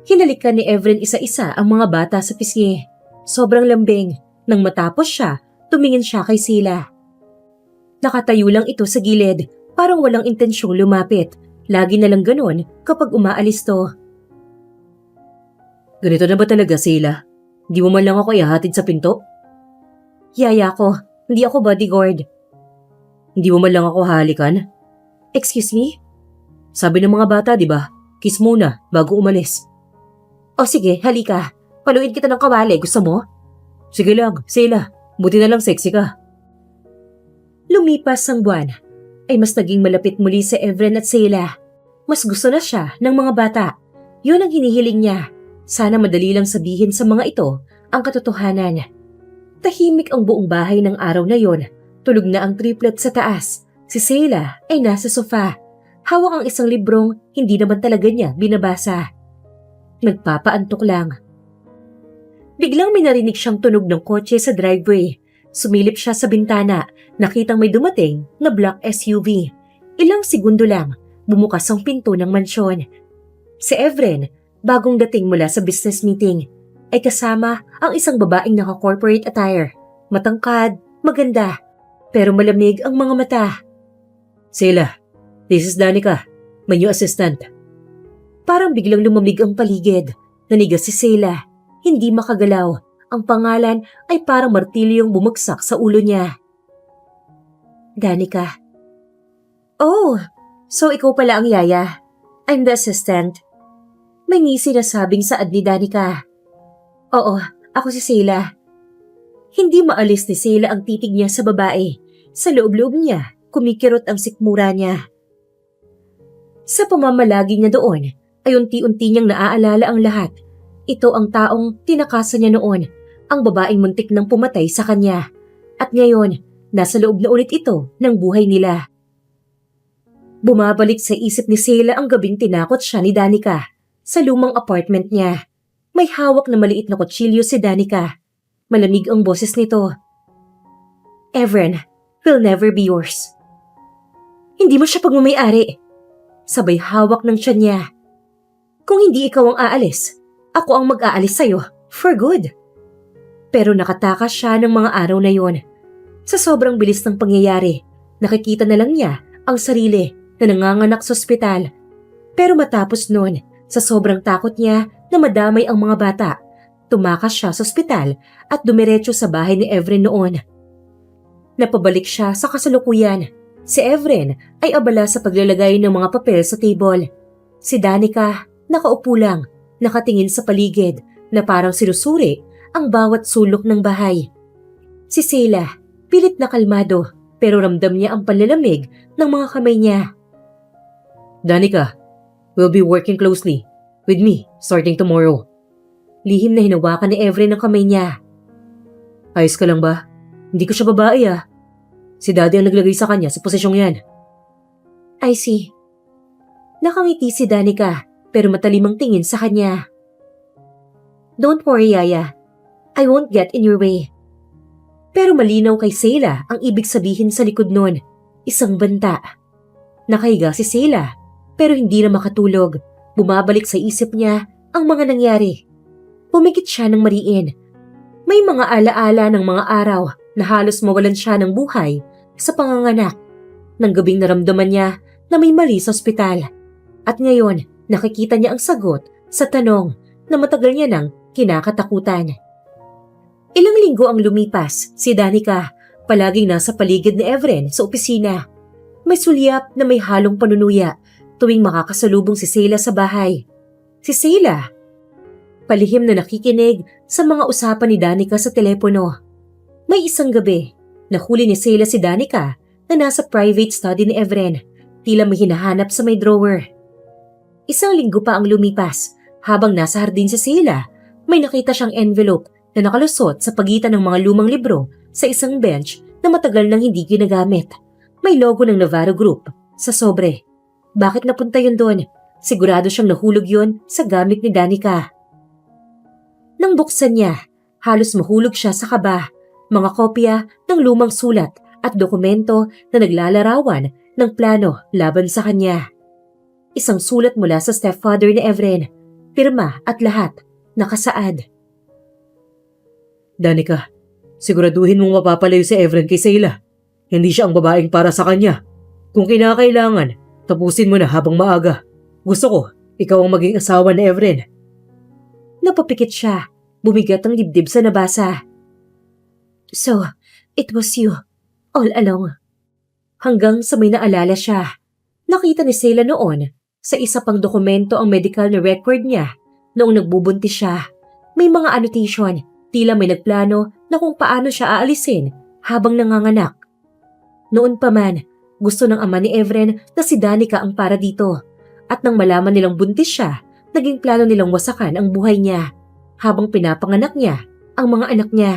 Hinalikan ni Evren isa-isa ang mga bata sa pisngi. Sobrang lambing. Nang matapos siya, tumingin siya kay Sila. Nakatayo lang ito sa gilid, parang walang intensyong lumapit. Lagi na lang ganon kapag umaalis to. Ganito na ba talaga, Sila? Di mo man lang ako ihahatid sa pinto? Yaya ko, hindi ako bodyguard. Hindi mo man lang ako halikan? Excuse me? Sabi ng mga bata, di ba? Kiss muna bago umalis. O sige, halika. Paluin kita ng kawali, gusto mo? Sige lang, Sila. Buti na lang sexy ka. Lumipas ang buwan, ay mas naging malapit muli si Evren at Sela. Mas gusto na siya ng mga bata. Yun ang hinihiling niya. Sana madali lang sabihin sa mga ito ang katotohanan. Tahimik ang buong bahay ng araw na yon. Tulog na ang triplet sa taas. Si Sela ay nasa sofa. Hawak ang isang librong hindi naman talaga niya binabasa. Nagpapaantok lang. Biglang may narinig siyang tunog ng kotse sa driveway. Sumilip siya sa bintana, nakitang may dumating na black SUV. Ilang segundo lang, bumukas ang pinto ng mansyon. Si Evren, bagong dating mula sa business meeting, ay kasama ang isang babaeng naka-corporate attire. Matangkad, maganda, pero malamig ang mga mata. Sela, this is Danica, my new assistant. Parang biglang lumamig ang paligid. Nanigas si Sela. Hindi makagalaw. Ang pangalan ay parang martilyong bumagsak sa ulo niya. Danica. Oh, so ikaw pala ang yaya. I'm the assistant. May ngisi na sabing saad ni Danica. Oo, ako si Sela. Hindi maalis ni Sela ang titig niya sa babae. Sa loob-loob niya, kumikirot ang sikmura niya. Sa pamamalagi niya doon, ay unti-unti niyang naaalala ang lahat. Ito ang taong tinakasan niya noon, ang babaeng muntik nang pumatay sa kanya. At ngayon, nasa loob na ulit ito ng buhay nila. Bumabalik sa isip ni Sela ang gabing tinakot siya ni Danica sa lumang apartment niya. May hawak na maliit na kutsilyo si Danica. Malamig ang boses nito. Evren, will never be yours. Hindi mo siya pagmamayari. Sabay hawak ng tiyan niya. Kung hindi ikaw ang aalis, ako ang mag-aalis sa'yo, for good. Pero nakatakas siya ng mga araw na yon. Sa sobrang bilis ng pangyayari, nakikita na lang niya ang sarili na nanganganak sa ospital. Pero matapos nun, sa sobrang takot niya na madamay ang mga bata, tumakas siya sa ospital at dumiretso sa bahay ni Evren noon. Napabalik siya sa kasalukuyan. Si Evren ay abala sa paglalagay ng mga papel sa table. Si Danica, nakaupo lang, nakatingin sa paligid na parang sinusuri ang bawat sulok ng bahay. Si Sela, pilit na kalmado pero ramdam niya ang panlalamig ng mga kamay niya. Danica, we'll be working closely with me starting tomorrow. Lihim na hinawakan ni Evren ang kamay niya. Ayos ka lang ba? Hindi ko siya babae ah. Si Daddy ang naglagay sa kanya sa posisyong yan. I see. Nakangiti si Danica pero matalimang tingin sa kanya. Don't worry, Yaya. I won't get in your way. Pero malinaw kay Sela ang ibig sabihin sa likod nun. Isang banta. Nakahiga si Sela, pero hindi na makatulog. Bumabalik sa isip niya ang mga nangyari. Pumikit siya ng mariin. May mga alaala ng mga araw na halos mawalan siya ng buhay sa panganganak. Nang gabing naramdaman niya na may mali sa ospital. At ngayon, nakikita niya ang sagot sa tanong na matagal niya nang kinakatakutan. Ilang linggo ang lumipas, si Danica palaging nasa paligid ni Efren sa opisina. May sulyap na may halong panunuya tuwing makakasalubong si Sela sa bahay. Si Sela, palihim na nakikinig sa mga usapan ni Danica sa telepono. May isang gabi, nahuli ni Sela si Danica na nasa private study ni Efren, tila may hinahanap sa may drawer. Isang linggo pa ang lumipas, habang nasa hardin si Sela, may nakita siyang envelope na nakalusot sa pagitan ng mga lumang libro sa isang bench na matagal nang hindi ginagamit. May logo ng Navarro Group sa sobre. Bakit napunta yun doon? Sigurado siyang nahulog yun sa gamit ni Danica. Nang buksan niya, halos mahulog siya sa kaba. Mga kopya ng lumang sulat at dokumento na naglalarawan ng plano laban sa kanya. Isang sulat mula sa stepfather ni Efren, pirma at lahat, nakasaad. Danica, siguraduhin mong mapapalayo si Efren kay Sela. Hindi siya ang babaeng para sa kanya. Kung kinakailangan, tapusin mo na habang maaga. Gusto ko, ikaw ang maging asawa ni Efren. Napapikit siya, bumigat ang dibdib sa nabasa. So, it was you, all along. Hanggang sa may naalala siya. Nakita ni Sela noon sa isa pang dokumento ang medical na record niya noong nagbubuntis siya. May mga annotation, tila may nagplano na kung paano siya aalisin habang nanganganak. Noon pa man, gusto ng ama ni Efren na si Danica ang para dito. At nang malaman nilang buntis siya, naging plano nilang wasakan ang buhay niya habang pinapanganak niya ang mga anak niya.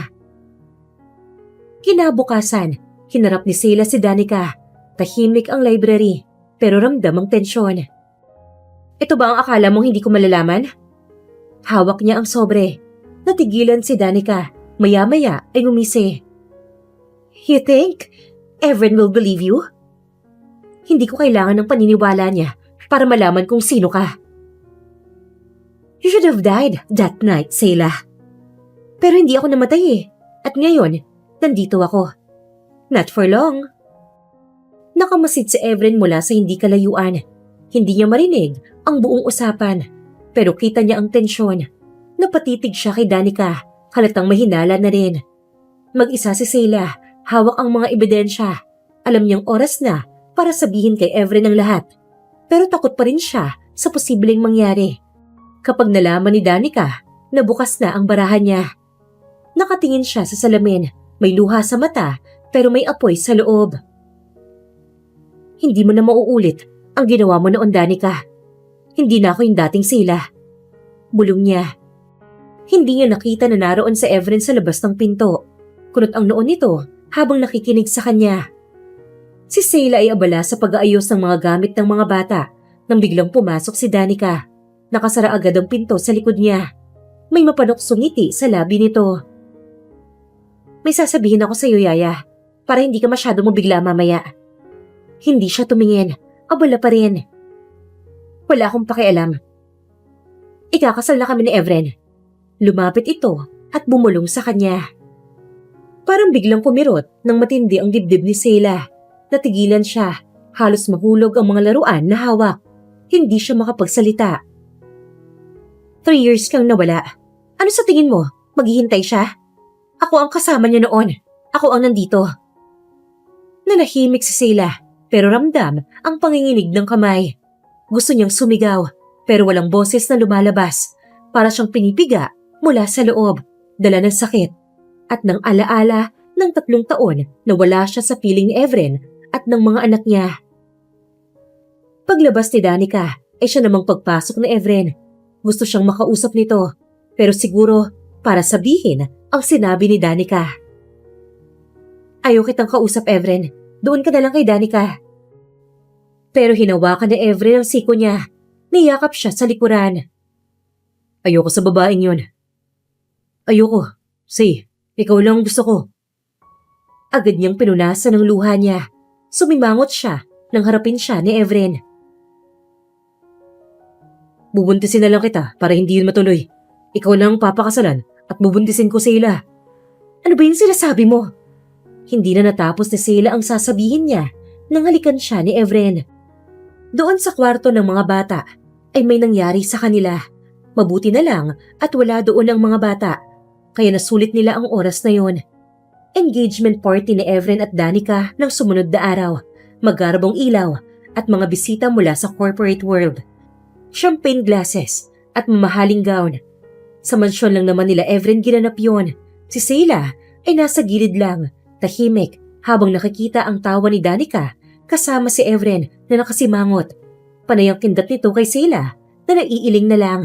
Kinabukasan, hinarap ni Sela si Danica. Tahimik ang library, pero ramdam ang tensyon. Ito ba ang akala mong hindi ko malalaman? Hawak niya ang sobre. Natigilan si Danica. Maya-maya ay ngumisi. You think Efren will believe you? Hindi ko kailangan ng paniniwala niya para malaman kung sino ka. You should have died that night, Sela. Pero hindi ako namatay eh. At ngayon, nandito ako. Not for long. Nakamasid si Efren mula sa hindi kalayuan. Hindi niya marinig ang buong usapan. Pero kita niya ang tensyon. Napatitig siya kay Danica, halatang mahinala na rin. Mag-isa si Sela, hawak ang mga ebidensya. Alam niyang oras na para sabihin kay Efren ang lahat. Pero takot pa rin siya sa posibleng mangyari. Kapag nalaman ni Danica, nabukas na ang barahan niya. Nakatingin siya sa salamin, may luha sa mata pero may apoy sa loob. Hindi mo na mauulit ang ginawa mo noon, Danica. Hindi na ako yung dating Sela. Bulong niya. Hindi niya nakita na naroon sa Efren sa labas ng pinto. Kunot ang noon nito habang nakikinig sa kanya. Si Sela ay abala sa pag-aayos ng mga gamit ng mga bata nang biglang pumasok si Danica. Nakasara agad ang pinto sa likod niya. May mapanoksong ngiti sa labi nito. May sasabihin ako sa iyo, Yaya, para hindi ka masyado mabigla mamaya. Hindi siya tumingin. Abala pa rin. Wala akong pakialam. Ikakasal na kami ni Efren. Lumapit ito at bumulong sa kanya. Parang biglang pumirot nang matindi ang dibdib ni Sela. Natigilan siya. Halos mahulog ang mga laruan na hawak. Hindi siya makapagsalita. 3 years kang nawala. Ano sa tingin mo? Maghihintay siya? Ako ang kasama niya noon. Ako ang nandito. Nanahimik si Sela, pero ramdam ang panginginig ng kamay. Gusto niyang sumigaw, pero walang boses na lumalabas. Para siyang pinipiga mula sa loob, dala ng sakit, at ng alaala ng 3 taon na wala siya sa piling ni Efren at ng mga anak niya. Paglabas ni Danica, ay siya namang pagpasok ni Efren. Gusto siyang makausap nito, pero siguro para sabihin ang sinabi ni Danica. Ayaw kitang kausap, Efren. Doon ka na lang kay Danica. Pero hinawakan ni Efren ang siko niya. Niyakap siya sa likuran. Ayoko sa babaeng yun. Ayoko. Say, ikaw lang ang gusto ko. Agad niyang pinunasan ng luha niya. Sumimangot siya nang harapin siya ni Evren. Bubuntisin na lang kita para hindi yun matuloy. Ikaw lang ang papakasalan at bubuntisin ko Sayla. Ano ba yung sinasabi mo? Hindi na natapos ni Sayla ang sasabihin niya nang halikan siya ni Evren. Doon sa kwarto ng mga bata ay may nangyari sa kanila. Mabuti na lang at wala doon ang mga bata, kaya nasulit nila ang oras na yon. Engagement party ni Evren at Danica ng sumunod na araw, magarbong ilaw at mga bisita mula sa corporate world. Champagne glasses at mamahaling gown. Sa mansyon lang naman nila Evren ginanap yon. Si Sayla ay nasa gilid lang, tahimik habang nakikita ang tawa ni Danica kasama si Evren na nakasimangot. Panay ang kindat nito kay Sayla na naiiling na lang.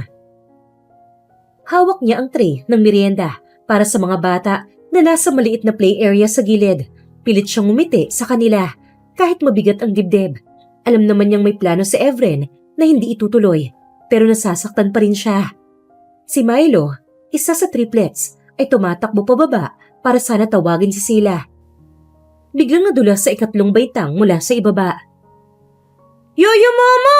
Hawak niya ang tray ng merienda para sa mga bata na nasa maliit na play area sa gilid. Pilit siyang umiti sa kanila kahit mabigat ang dibdib. Alam naman niyang may plano si Evren na hindi itutuloy pero nasasaktan pa rin siya. Si Milo, isa sa triplets, ay tumatakbo pababa para sana tawagin si Sayla. Biglang nadulas sa ikatlong baitang mula sa ibaba. Yaya Mama!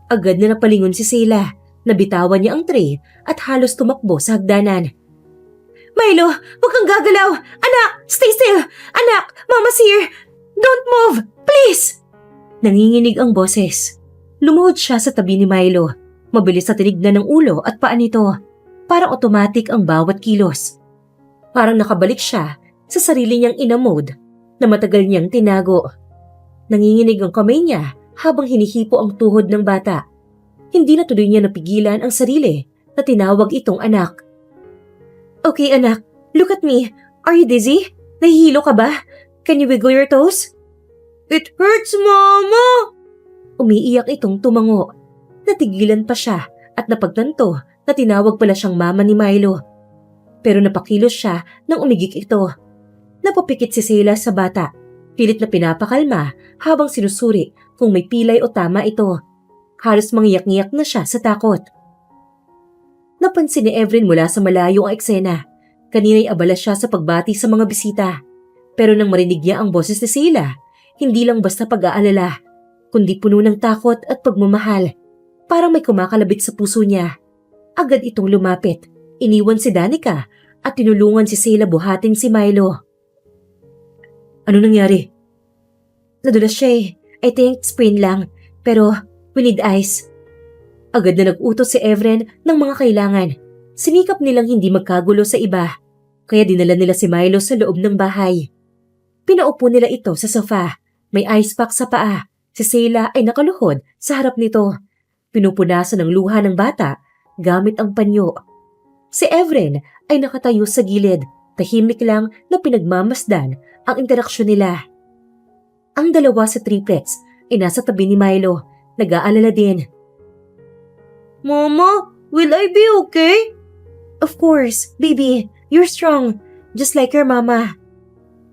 Agad na napalingon si Sayla. Nabitawan niya ang tray at halos tumakbo sa hagdanan. Milo, huwag kang gagalaw! Anak, stay still! Anak, Mama's here! Don't move! Please! Nanginginig ang boses. Lumuhod siya sa tabi ni Milo. Mabilis na tinignan ng ulo at paa nito. Parang automatic ang bawat kilos. Parang nakabalik siya sa sarili niyang ina-mode na matagal niyang tinago. Nanginginig ang kamay niya habang hinihipo ang tuhod ng bata. Hindi na tuloy niya napigilan ang sarili na tinawag itong anak. Okay anak, look at me. Are you dizzy? Nahihilo ka ba? Can you wiggle your toes? It hurts, Mama! Umiiyak itong tumango. Natigilan pa siya at napagtanto na tinawag pala siyang mama ni Milo. Pero napakilos siya nang umigik ito. Napapikit si Sayla sa bata. Pilit na pinapakalma habang sinusuri kung may pilay o tama ito. Halos mangiyak-ngiyak na siya sa takot. Napansin ni Evren mula sa malayo ang eksena. Kanina'y abala siya sa pagbati sa mga bisita. Pero nang marinig niya ang boses ni Sayla, hindi lang basta pag-aalala, kundi puno ng takot at pagmamahal. Parang may kumakalabit sa puso niya. Agad itong lumapit. Iniwan si Danica at tinulungan si Sayla buhatin si Milo. Ano nangyari? Nadulas siya eh. I think sprain lang. Pero we need ice. Agad na nag-utos si Evren ng mga kailangan. Sinikap nilang hindi magkagulo sa iba. Kaya dinala nila si Milo sa loob ng bahay. Pinaupo nila ito sa sofa. May ice pack sa paa. Si Sayla ay nakaluhod sa harap nito. Pinupunasan ng luha ng bata gamit ang panyo. Si Evren ay nakatayo sa gilid. Tahimik lang na pinagmamasdan ang interaksyon nila. Ang dalawa sa triplets ay nasa tabi ni Milo. Nag-aalala din. Mama, will I be okay? Of course, baby. You're strong. Just like your mama.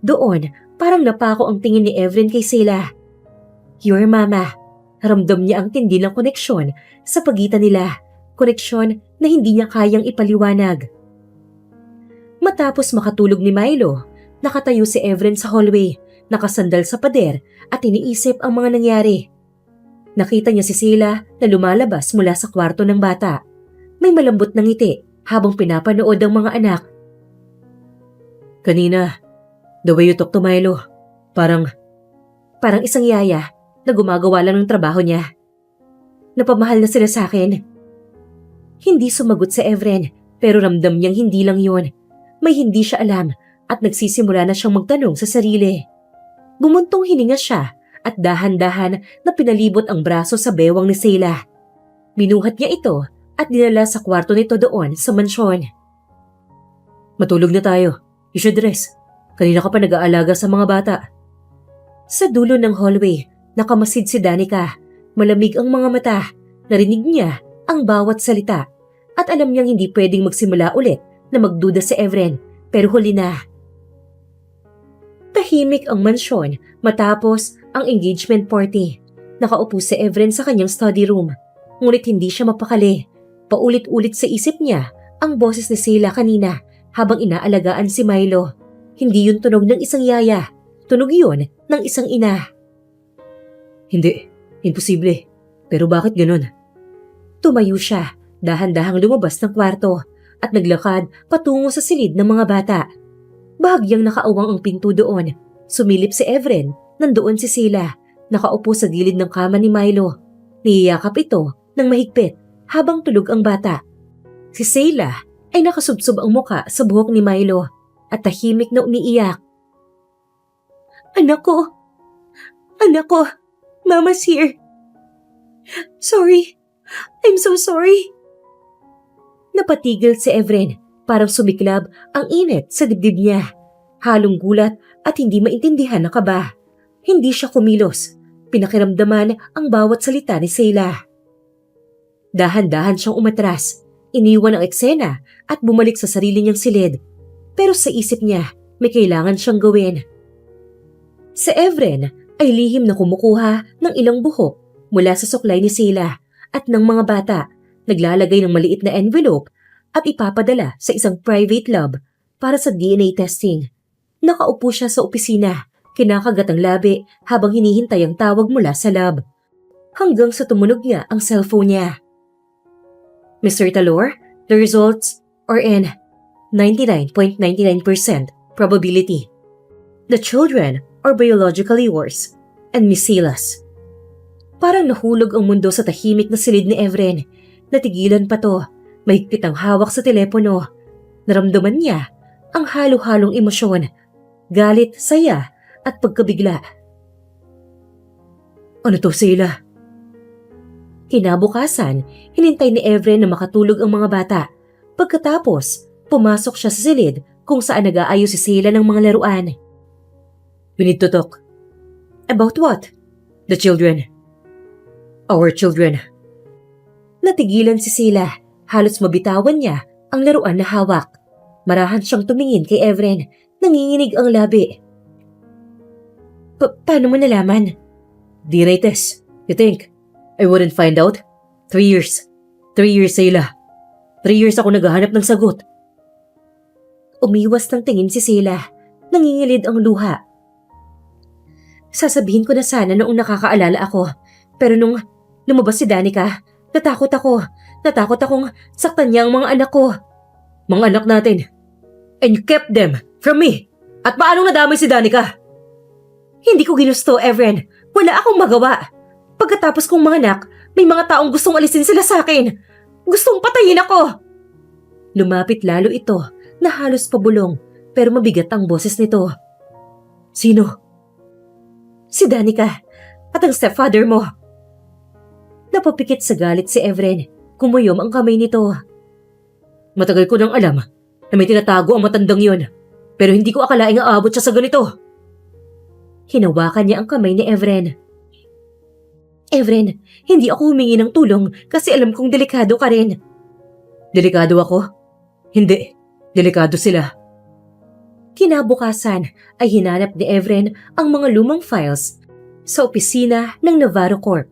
Doon, parang napako ang tingin ni Evren kay Sayla. Your mama. Ramdam niya ang tindi ng koneksyon sa pagitan nila. Koneksyon na hindi niya kayang ipaliwanag. Matapos makatulog ni Milo, nakatayo si Evren sa hallway, nakasandal sa pader at iniisip ang mga nangyari. Nakita niya si Sayla na lumalabas mula sa kwarto ng bata. May malambot na ngiti habang pinapanood ang mga anak. Kanina, the way you talk to Milo, parang isang yaya na gumagawa lang ng trabaho niya. Napamahal na sila sa akin. Hindi sumagot si Evren pero ramdam niyang hindi lang yon. May hindi siya alam at nagsisimula na siyang magtanong sa sarili. Bumuntong hininga siya at dahan-dahan na pinalibot ang braso sa bewang ni Sayla. Binuhat niya ito at dinala sa kwarto nito doon sa mansyon. Matulog na tayo. You should rest. Kanina ka pa nag-aalaga sa mga bata. Sa dulo ng hallway, nakamasid si Danica. Malamig ang mga mata. Narinig niya ang bawat salita at alam niyang hindi pwedeng magsimula ulit na magduda si Evren pero huli na. Tahimik ang mansyon matapos ang engagement party. Nakaupo si Evren sa kanyang study room. Ngunit hindi siya mapakali. Paulit-ulit sa isip niya ang boses ni Sayla kanina habang inaalagaan si Milo. Hindi yun tunog ng isang yaya. Tunog yun ng isang ina. Hindi, imposible. Pero bakit ganun? Tumayo siya, dahan-dahang lumabas ng kwarto at naglakad patungo sa silid ng mga bata. Bahagyang nakaawang ang pinto doon. Sumilip si Evren, nandoon si Sheila, nakaupo sa gilid ng kama ni Milo. Niyayakap ito ng mahigpit habang tulog ang bata. Si Sheila ay nakasubsob ang muka sa buhok ni Milo at tahimik na umiiyak. Anak ko! Anak ko! Mama's here! Sorry! I'm so sorry! Napatigil si Evren, parang sumiklab ang init sa dibdib niya. Halong gulat at hindi maintindihan ang kaba. Hindi siya kumilos. Pinakiramdaman ang bawat salita ni Sheila. Dahan-dahan siyang umatras, iniwan ang eksena at bumalik sa sarili niyang silid. Pero sa isip niya, may kailangan siyang gawin. Si Evren ay lihim na kumukuha ng ilang buhok mula sa suklay ni Sheila at ng mga bata, naglalagay ng maliit na envelope at ipapadala sa isang private lab para sa DNA testing. Nakaupo siya sa opisina, kinakagat ang labi habang hinihintay ang tawag mula sa lab. Hanggang sa tumunog niya ang cellphone niya. Mr. Talor, the results are in 99.99% probability. The children are biologically yours and Miss Sheila's. Parang nahulog ang mundo sa tahimik na silid ni Evren. Natigilan pa to, mahigpit ang hawak sa telepono. Naramdaman niya ang halo-halong emosyon, galit, saya at pagkabigla. Ano to, Sheila? Kinabukasan, hinintay ni Evren na makatulog ang mga bata. Pagkatapos, pumasok siya sa silid kung saan nag-aayos si Sheila ng mga laruan. We need to talk. About what? The children. Our children. Natigilan si Sheila. Halos mabitawan niya ang laruan na hawak. Marahan siyang tumingin kay Evren. Nanginginig ang labi. Paano mo nalaman? DNA test. You think I wouldn't find out? 3 years. 3 years, Sheila. 3 years ako naghahanap ng sagot. Umiwas ng tingin si Sheila. Nangingilid ang luha. Sasabihin ko na sana noong nakakaalala ako. Pero nung lumabas si Danica, natakot ako. Natakot akong saktan niya ang mga anak ko. Mga anak natin. And you kept them from me. At paanong nadamay si Danica? Hindi ko ginusto, Evren. Wala akong magawa. Pagkatapos kong manganak, may mga taong gustong alisin sila sa akin. Gustong patayin ako. Lumapit lalo ito na halos pabulong pero mabigat ang boses nito. Sino? Si Danica at ang stepfather mo. Napapikit sa galit si Evren. Kumuyom ang kamay nito. Matagal ko nang alam na may tinatago ang matandang yon. Pero hindi ko akalaing aabot siya sa ganito. Hinawakan niya ang kamay ni Evren. Evren, hindi ako humingi ng tulong kasi alam kong delikado ka rin. Delikado ako? Hindi. Delikado sila. Kinabukasan ay hinanap ni Evren ang mga lumang files sa opisina ng Navarro Corp.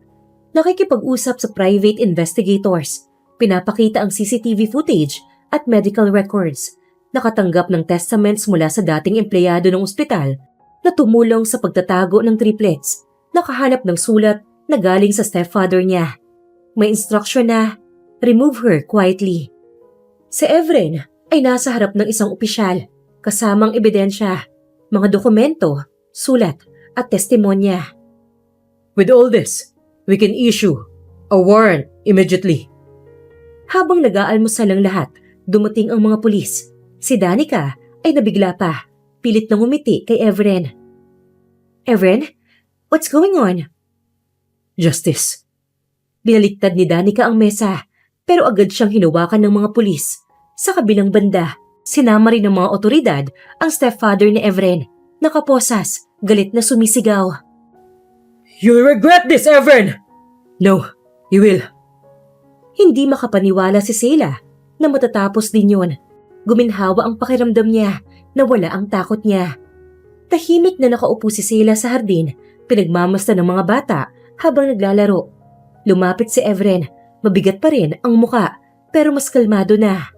Nakikipag-usap sa private investigators. Pinapakita ang CCTV footage at medical records. Nakatanggap ng testaments mula sa dating empleyado ng ospital na tumulong sa pagtatago ng triplets. Nakahanap ng sulat na galing sa stepfather niya. May instruction na, remove her quietly. Si Evren ay nasa harap ng isang opisyal, kasamang ebidensya, mga dokumento, sulat at testimonya. With all this, we can issue a warrant immediately. Habang nag-aalmusal ang lahat, dumating ang mga pulis. Si Danica ay nabigla pa, pilit na ngumiti kay Evren. Evren, what's going on? Justice. Binaliktad ni Danica ang mesa, pero agad siyang hinawakan ng mga pulis. Sa kabilang banda, sinama rin ng mga otoridad ang stepfather ni Evren. Nakaposas, galit na sumisigaw. You will regret this, Evren! No, you will. Hindi makapaniwala si Sheila na matatapos din yun. Guminhawa ang pakiramdam niya na wala ang takot niya. Tahimik na nakaupo si Sheila sa hardin, pinagmamasta ng mga bata habang naglalaro. Lumapit si Evren, mabigat pa rin ang muka pero mas kalmado na.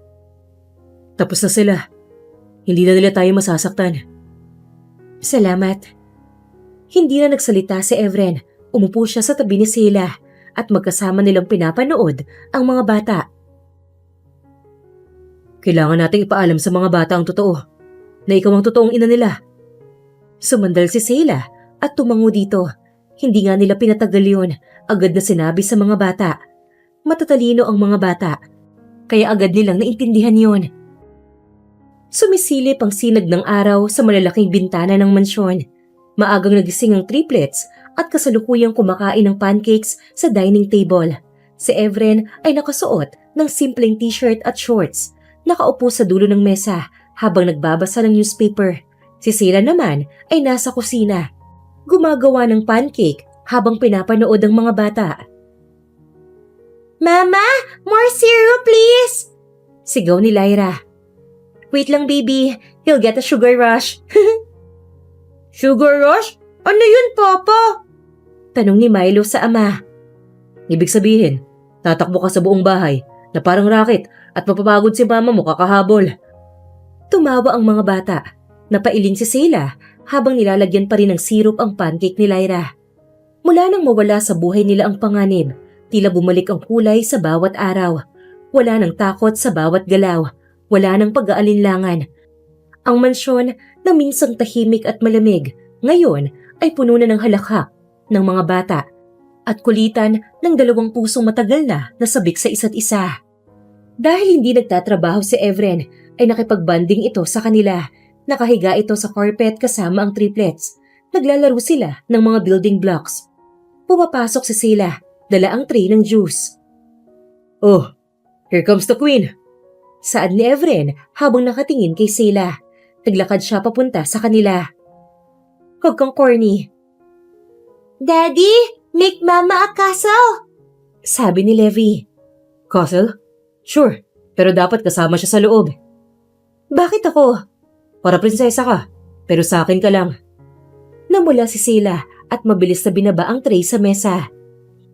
Tapos na sila. Hindi na nila tayo masasaktan. Salamat. Hindi na nagsalita si Evren. Umupo siya sa tabi ni Sheila at magkasama nilang pinapanood ang mga bata. Kailangan nating ipaalam sa mga bata ang totoo, na ikaw ang totoong ina nila. Sumandal si Sheila at tumango dito. Hindi nga nila pinatagal yun. Agad na sinabi sa mga bata. Matatalino ang mga bata, kaya agad nilang naintindihan yun. Sumisilip ang sinag ng araw sa malalaking bintana ng mansyon. Maagang nagising ang triplets at kasalukuyang kumakain ng pancakes sa dining table. Si Evren ay nakasuot ng simpleng t-shirt at shorts. Nakaupo sa dulo ng mesa habang nagbabasa ng newspaper. Si Sheila naman ay nasa kusina. Gumagawa ng pancake habang pinapanood ang mga bata. "Mama, more cereal please!" Sigaw ni Lyra. "Wait lang baby, he'll get a sugar rush." Sugar rush? Ano yun, Papa? Tanong ni Milo sa ama. Ibig sabihin, tatakbo ka sa buong bahay na parang raket at mapapagod si mama mo kakahabol. Tumawa ang mga bata. Napailing si Sheila habang nilalagyan pa rin ng syrup ang pancake ni Lyra. Mula nang mawala sa buhay nila ang panganib, tila bumalik ang kulay sa bawat araw. Wala nang takot sa bawat galaw. Wala nang pag-aalinlangan. Ang mansyon na minsang tahimik at malamig, ngayon ay puno na ng halakhak ng mga bata at kulitan ng dalawang pusong matagal na nasabik sa isa't isa. Dahil hindi nagtatrabaho si Evren, ay nakipagbanding ito sa kanila. Nakahiga ito sa carpet kasama ang triplets. Naglalaro sila ng mga building blocks. Pumapasok si Sheila, dala ang tray ng juice. Oh, here comes the queen. Saad ni Evren habang nakatingin kay Sheila. Naglakad siya papunta sa kanila. "Huwag kang corny." "Daddy, make mama a castle," sabi ni Levi. Castle? Sure, pero dapat kasama siya sa loob. "Bakit ako?" Para prinsesa ka, pero sa akin ka lang. Namula si Sheila at mabilis na binaba ang tray sa mesa.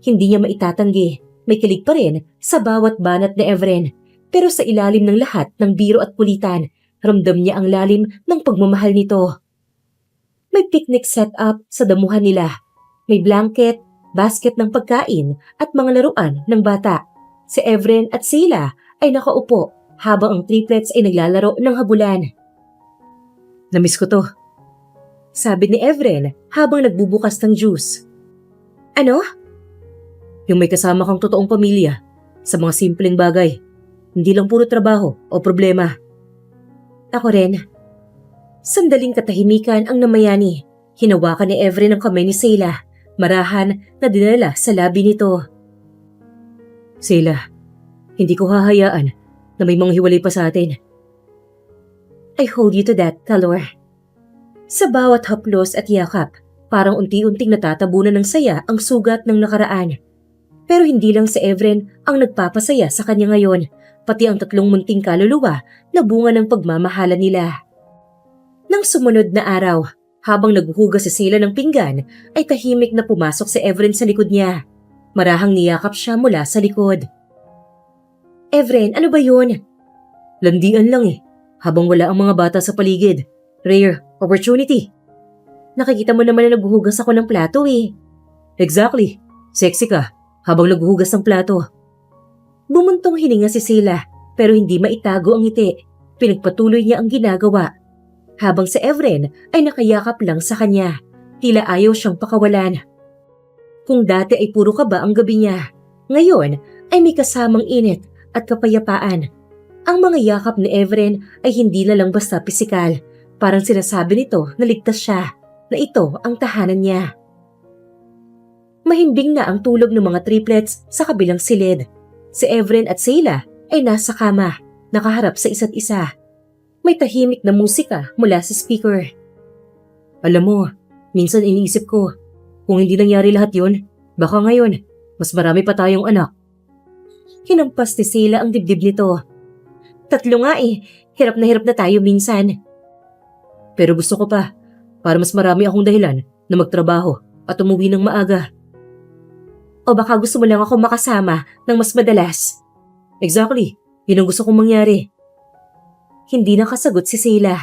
Hindi niya maitatanggi, may kilig pa rin sa bawat banat ni Evren. Pero sa ilalim ng lahat ng biro at kulitan, ramdam niya ang lalim ng pagmamahal nito. May picnic set up sa damuhan nila. May blanket, basket ng pagkain at mga laruan ng bata. Si Evren at Sheila ay nakaupo habang ang triplets ay naglalaro ng habulan. Namiss ko to, sabi ni Evren habang nagbubukas ng juice. "Ano?" yung may kasama kang totoong pamilya sa mga simpleng bagay. Hindi lang puro trabaho o problema. "Ako rin." Sandaling katahimikan ang namayani. Hinawakan ni Evren ang kamay ni Sheila. Marahan na dinala sa labi nito. Sheila, hindi ko hahayaan na may mga hiwalay pa sa atin. "I hold you to that, Talor." Sa bawat haplos at yakap, parang unti-unting natatabunan ng saya ang sugat ng nakaraan. Pero hindi lang si Evren ang nagpapasaya sa kanya ngayon, pati ang 3 munting kaluluwa na bunga ng pagmamahalan nila. Nang sumunod na araw, habang naghuhugas si Sheila ng pinggan, ay tahimik na pumasok si Evren sa likod niya. Marahang niyakap siya mula sa likod. "Evren, ano ba yun?" Landian lang habang wala ang mga bata sa paligid. Rare opportunity. "Nakikita mo naman na naghuhugas ako ng plato Exactly. Sexy ka habang naghuhugas ng plato. Bumuntong hininga si Sheila pero hindi maitago ang ngiti. Pinagpatuloy niya ang ginagawa. Habang si Evren ay nakayakap lang sa kanya. Tila ayaw siyang pakawalan. Kung dati ay puro kaba ang gabi niya, ngayon ay may kasamang init at kapayapaan. Ang mga yakap ni Evren ay hindi na lang basta pisikal. Parang sinasabi nito na ligtas siya, na ito ang tahanan niya. Mahimbing na ang tulog ng mga triplets sa kabilang silid. Si Evren at Sheila ay nasa kama, nakaharap sa isa't isa. May tahimik na musika mula sa speaker. Alam mo, minsan iniisip ko, kung hindi nangyari lahat yun, baka ngayon, mas marami pa tayong anak. Hinampas ni Sheila ang dibdib nito. 3 nga hirap na tayo minsan. Pero gusto ko pa, para mas marami akong dahilan na magtrabaho at umuwi ng maaga. O baka gusto mo lang ako makasama ng mas madalas? Exactly, yun ang gusto kong mangyari. Hindi nakasagot si Sheila.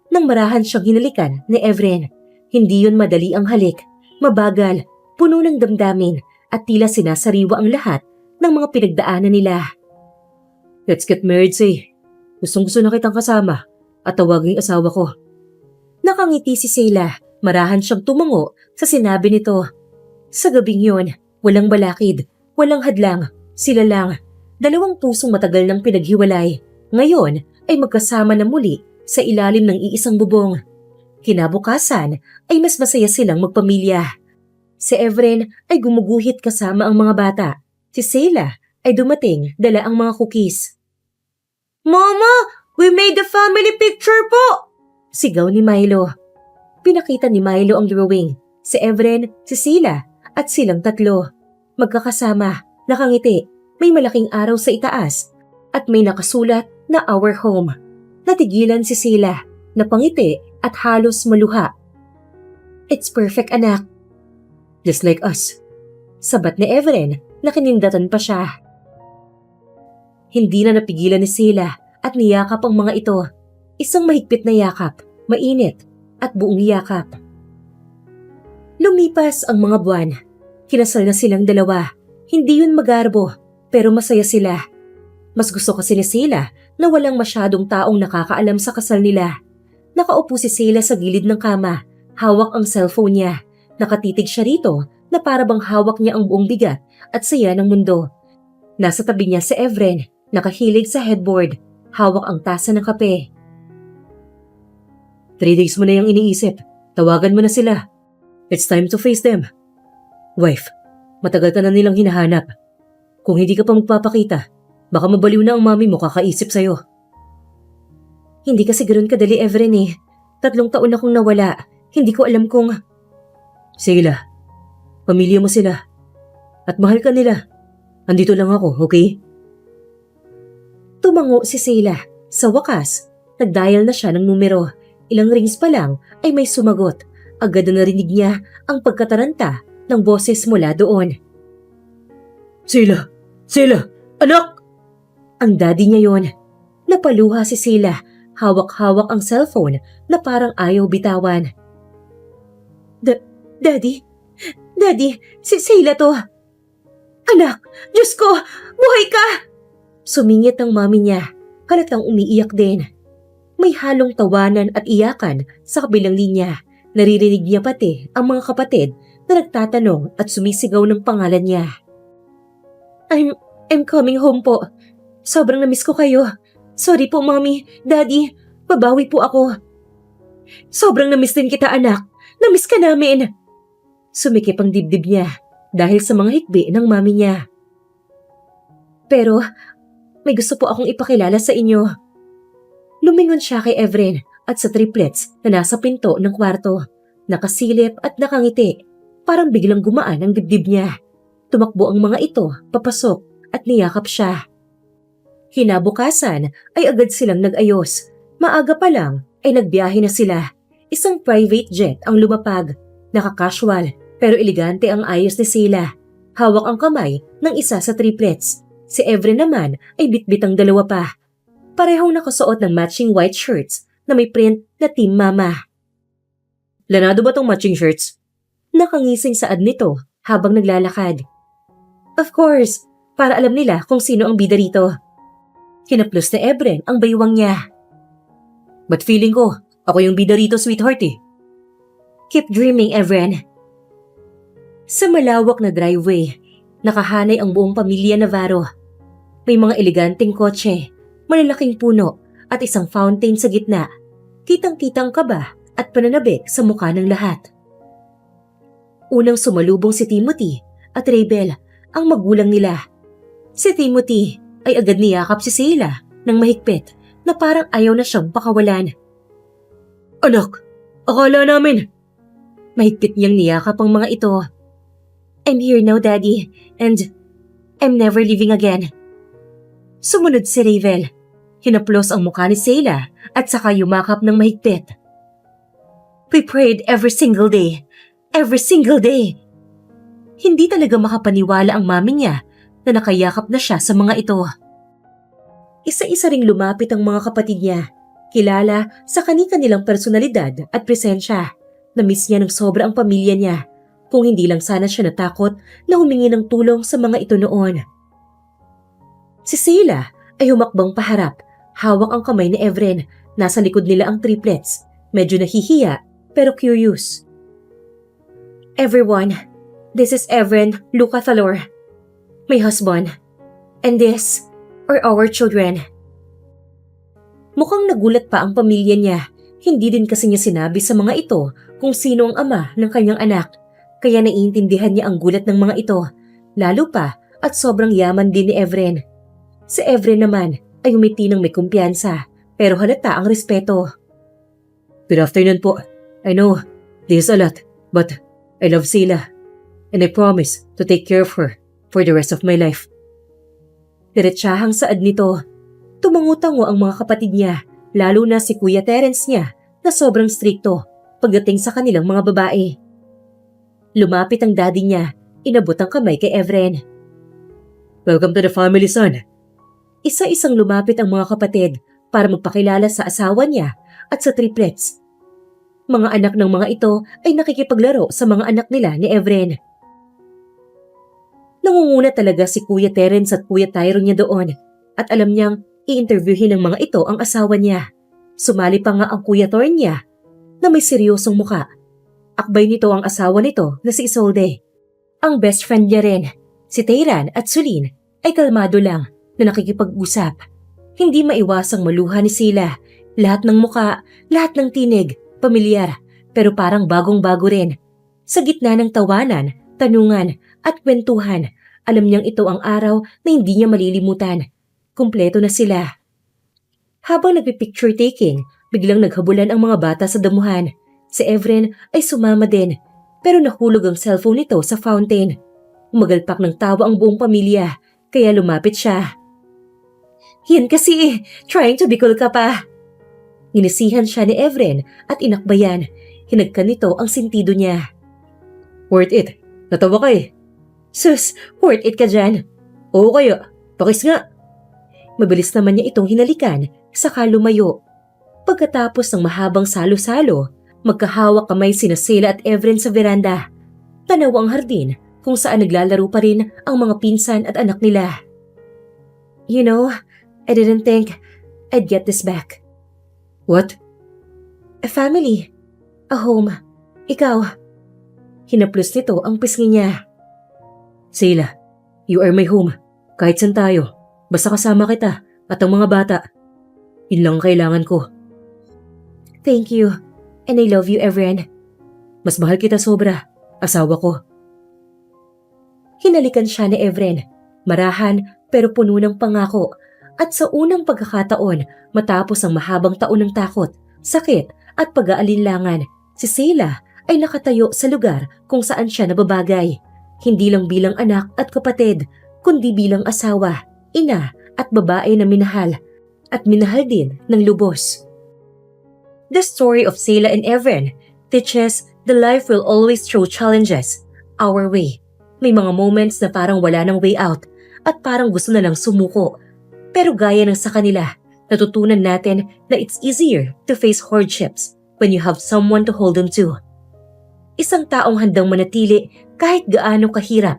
Nang marahan siyang hinalikan ni Evren. Hindi yun madali ang halik. Mabagal, puno ng damdamin at tila sinasariwa ang lahat ng mga pinagdaanan nila. Let's get married, say. Gustong-gusto na kitang kasama at tawaging asawa ko. Nakangiti si Sheila. Marahan siyang tumango sa sinabi nito. Sa gabing yun, walang balakid, walang hadlang, sila lang. Dalawang pusong matagal nang pinaghiwalay. Ngayon ay magkasama na muli sa ilalim ng iisang bubong. Kinabukasan ay mas masaya silang magpamilya. Si Evren ay gumuguhit kasama ang mga bata. Si Sheila ay dumating dala ang mga cookies. "Mama, we made the family picture po!" Sigaw ni Milo. Pinakita ni Milo ang drawing. Si Evren, si Sheila at silang tatlo. Magkakasama, nakangiti, may malaking araw sa itaas at may nakasulat na "Our Home." Natigilan si Sheila, napangiti at halos maluha. "It's perfect, anak." Just like us. Sabat ni Evren na kinindatan pa siya. Hindi na napigilan ni Sheila at niyakap ang mga ito. Isang mahigpit na yakap, mainit at buong yakap. Lumipas ang mga buwan. Kinasal na silang dalawa. Hindi yun magarbo, pero masaya sila. Mas gusto kasi ni Sheila na walang masyadong taong nakakaalam sa kasal nila. Nakaupo si Sheila sa gilid ng kama, hawak ang cellphone niya. Nakatitig siya rito na para bang hawak niya ang buong bigat at saya ng mundo. Nasa tabi niya si Evren, nakahilig sa headboard, hawak ang tasa ng kape. 3 days mo na yung iniisip. Tawagan mo na sila. It's time to face them. Wife, matagal ka na nilang hinahanap. Kung hindi ka pa magpapakita, baka mabaliw na ang mami mo kakaisip sa'yo. Hindi kasi ganoon kadali, Evren eh. 3 taon akong nawala. Hindi ko alam kung... Sheila, pamilya mo sila. At mahal ka nila. Andito lang ako, okay? Tumango si Sheila. Sa wakas, nag-dial na siya ng numero. Ilang rings pa lang ay may sumagot. Agad na narinig niya ang pagkataranta ng boses mula doon. Sheila! Sheila! Anak! Ang daddy niya yon. Napaluha si Sheila. Hawak-hawak ang cellphone na parang ayaw bitawan. Daddy? Daddy, si Sheila to. Anak! Diyos ko! Buhay ka! Sumingit ang mami niya. Halatang umiiyak din. May halong tawanan at iyakan sa kabilang linya. Naririnig niya pati ang mga kapatid na nagtatanong at sumisigaw ng pangalan niya. I'm coming home po. Sobrang namiss ko kayo. Sorry po, Mommy, Daddy. Babawi po ako. Sobrang namiss din kita, anak. Namiss ka namin. Sumikip ang dibdib niya dahil sa mga hikbi ng mami niya. Pero, may gusto po akong ipakilala sa inyo. Lumingon siya kay Evren at sa triplets na nasa pinto ng kwarto. Nakasilip at nakangiti. Parang biglang gumaan ang dibdib niya. Tumakbo ang mga ito, papasok at niyakap siya. Hinabukasan ay agad silang nag-ayos. Maaga pa lang ay nagbiyahe na sila. Isang private jet ang lumapag. Nakakasual pero elegante ang ayos ni Sheila. Hawak ang kamay ng isa sa triplets. Si Evren naman ay bitbit ang dalawa pa. Parehong nakasuot ng matching white shirts na may print na Team Mama. Lanado ba tong matching shirts? Nakangising saad nito habang naglalakad. Of course, para alam nila kung sino ang bida rito. Hinaplos ni Evren ang baywang niya. But feeling ko, ako yung bida rito, sweetheart eh. Keep dreaming, Evren. Sa malawak na driveway, nakahanay ang buong pamilya Navarro. May mga eleganteng kotse, malalaking puno at isang fountain sa gitna. Kitang-kita ang kaba at pananabik sa mukha ng lahat. Unang sumalubong si Timothy at Rabel, ang magulang nila. Si Timothy ay agad niyakap si Sheila ng mahigpit na parang ayaw na siyang pakawalan. Anak, akala namin. Mahigpit niyang niyakap ang mga ito. I'm here now, Daddy, and I'm never leaving again. Sumunod si Ravel. Hinaplos ang mukha ni Sheila at saka yumakap ng mahigpit. We prayed every single day. Every single day. Hindi talaga makapaniwala ang mami niya na nakayakap na siya sa mga ito. Isa-isa ring lumapit ang mga kapatid niya. Kilala sa kani-kanilang personalidad at presensya. Na-miss niya ng sobra ang pamilya niya. Kung hindi lang sana siya natakot na humingi ng tulong sa mga ito noon. Si Sheila ay humakbang paharap. Hawak ang kamay ni Evren. Nasa likod nila ang triplets. Medyo nahihiya pero curious. Everyone, this is Evren Luca Thalor, my husband. And this are our children. Mukhang nagulat pa ang pamilya niya. Hindi din kasi niya sinabi sa mga ito kung sino ang ama ng kanyang anak. Kaya naiintindihan niya ang gulat ng mga ito. Lalo pa at sobrang yaman din ni Evren. Si Evren naman ay umiti ng may kumpiyansa pero halata ang respeto. Good afternoon po. I know, this is a lot, but I love Sheila. And I promise to take care of her for the rest of my life. Diretsahang saad nito. Tumangutango ang mga kapatid niya, lalo na si Kuya Terence niya na sobrang strikto pagdating sa kanilang mga babae. Lumapit ang daddy niya, inabot ang kamay kay Evren. Welcome to the family, son. Isa-isang lumapit ang mga kapatid para magpakilala sa asawa niya at sa triplets. Mga anak ng mga ito ay nakikipaglaro sa mga anak nila ni Evren. Nangunguna talaga si Kuya Terence at Kuya Tyrone niya doon at alam niyang i-interviewin ng mga ito ang asawa niya. Sumali pa nga ang Kuya Thorne niya na may seryosong muka. Akbay nito ang asawa nito na si Isolde. Ang best friend niya rin, si Tayran at Sulin, ay kalmado lang na nakikipag-usap. Hindi maiwasang maluha ni Sheila. Lahat ng muka, lahat ng tinig, pamilyar, pero parang bagong-bago rin. Sa gitna ng tawanan, tanungan at kwentuhan, alam niyang ito ang araw na hindi niya malilimutan. Kumpleto na sila. Habang nagpipicture taking, biglang naghabulan ang mga bata sa damuhan. Si Evren ay sumama din, pero nahulog ang cellphone nito sa fountain. Umagalpak ng tawa ang buong pamilya, kaya lumapit siya. Yan kasi, trying to be cool ka pa. Ginisihan siya ni Evren at inakbayan. Hinagkan nito ang sentido niya. Worth it. Natawa ka eh. Sus, worth it ka dyan. Oo kaya, pakis nga. Mabilis naman niya itong hinalikan, saka lumayo. Pagkatapos ng mahabang salo-salo, magkahawak kamay sina Sheila at Evren sa veranda. Tanaw ang hardin kung saan naglalaro pa rin ang mga pinsan at anak nila. You know, I didn't think I'd get this back. What? A family. A home. Ikaw. Hinaplos nito ang pisngi niya. Sheila, you are my home. Kahit saan tayo. Basta kasama kita at ang mga bata. Yun lang ang kailangan ko. Thank you. And I love you, Evren. Mas mahal kita sobra. Asawa ko. Hinalikan siya ni Evren. Marahan pero puno ng pangako. At sa unang pagkakataon, matapos ang mahabang taon ng takot, sakit at pag-aalinlangan, si Sheila ay nakatayo sa lugar kung saan siya nababagay. Hindi lang bilang anak at kapatid, kundi bilang asawa, ina at babae na minahal. At minahal din ng lubos. The story of Sheila and Evren teaches the life will always throw challenges our way. May mga moments na parang wala ng way out at parang gusto na lang sumuko. Pero gaya ng sa kanila, natutunan natin na it's easier to face hardships when you have someone to hold on to. Isang taong handang manatili kahit gaano kahirap.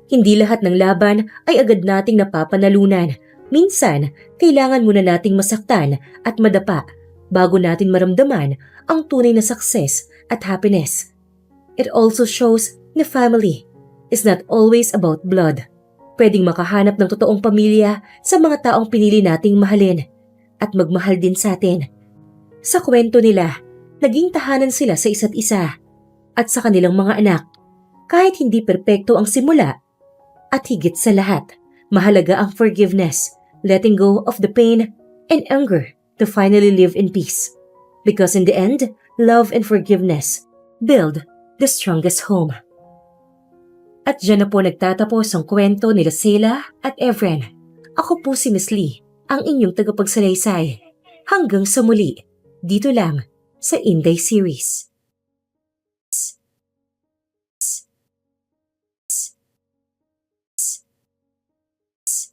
Hindi lahat ng laban ay agad nating napapanalunan. Minsan, kailangan muna nating masaktan at madapa bago natin maramdaman ang tunay na success at happiness. It also shows na family is not always about blood. Pwedeng makahanap ng totoong pamilya sa mga taong pinili nating mahalin at magmahal din sa atin. Sa kwento nila, naging tahanan sila sa isa't isa at sa kanilang mga anak. Kahit hindi perpekto ang simula at higit sa lahat, mahalaga ang forgiveness, letting go of the pain and anger to finally live in peace. Because in the end, love and forgiveness build the strongest home. At dyan na po nagtatapos ang kwento nila Sheila at Evren. Ako po si Miss Lee, ang inyong tagapagsalaysay. Hanggang sa muli, dito lang sa Inday Series.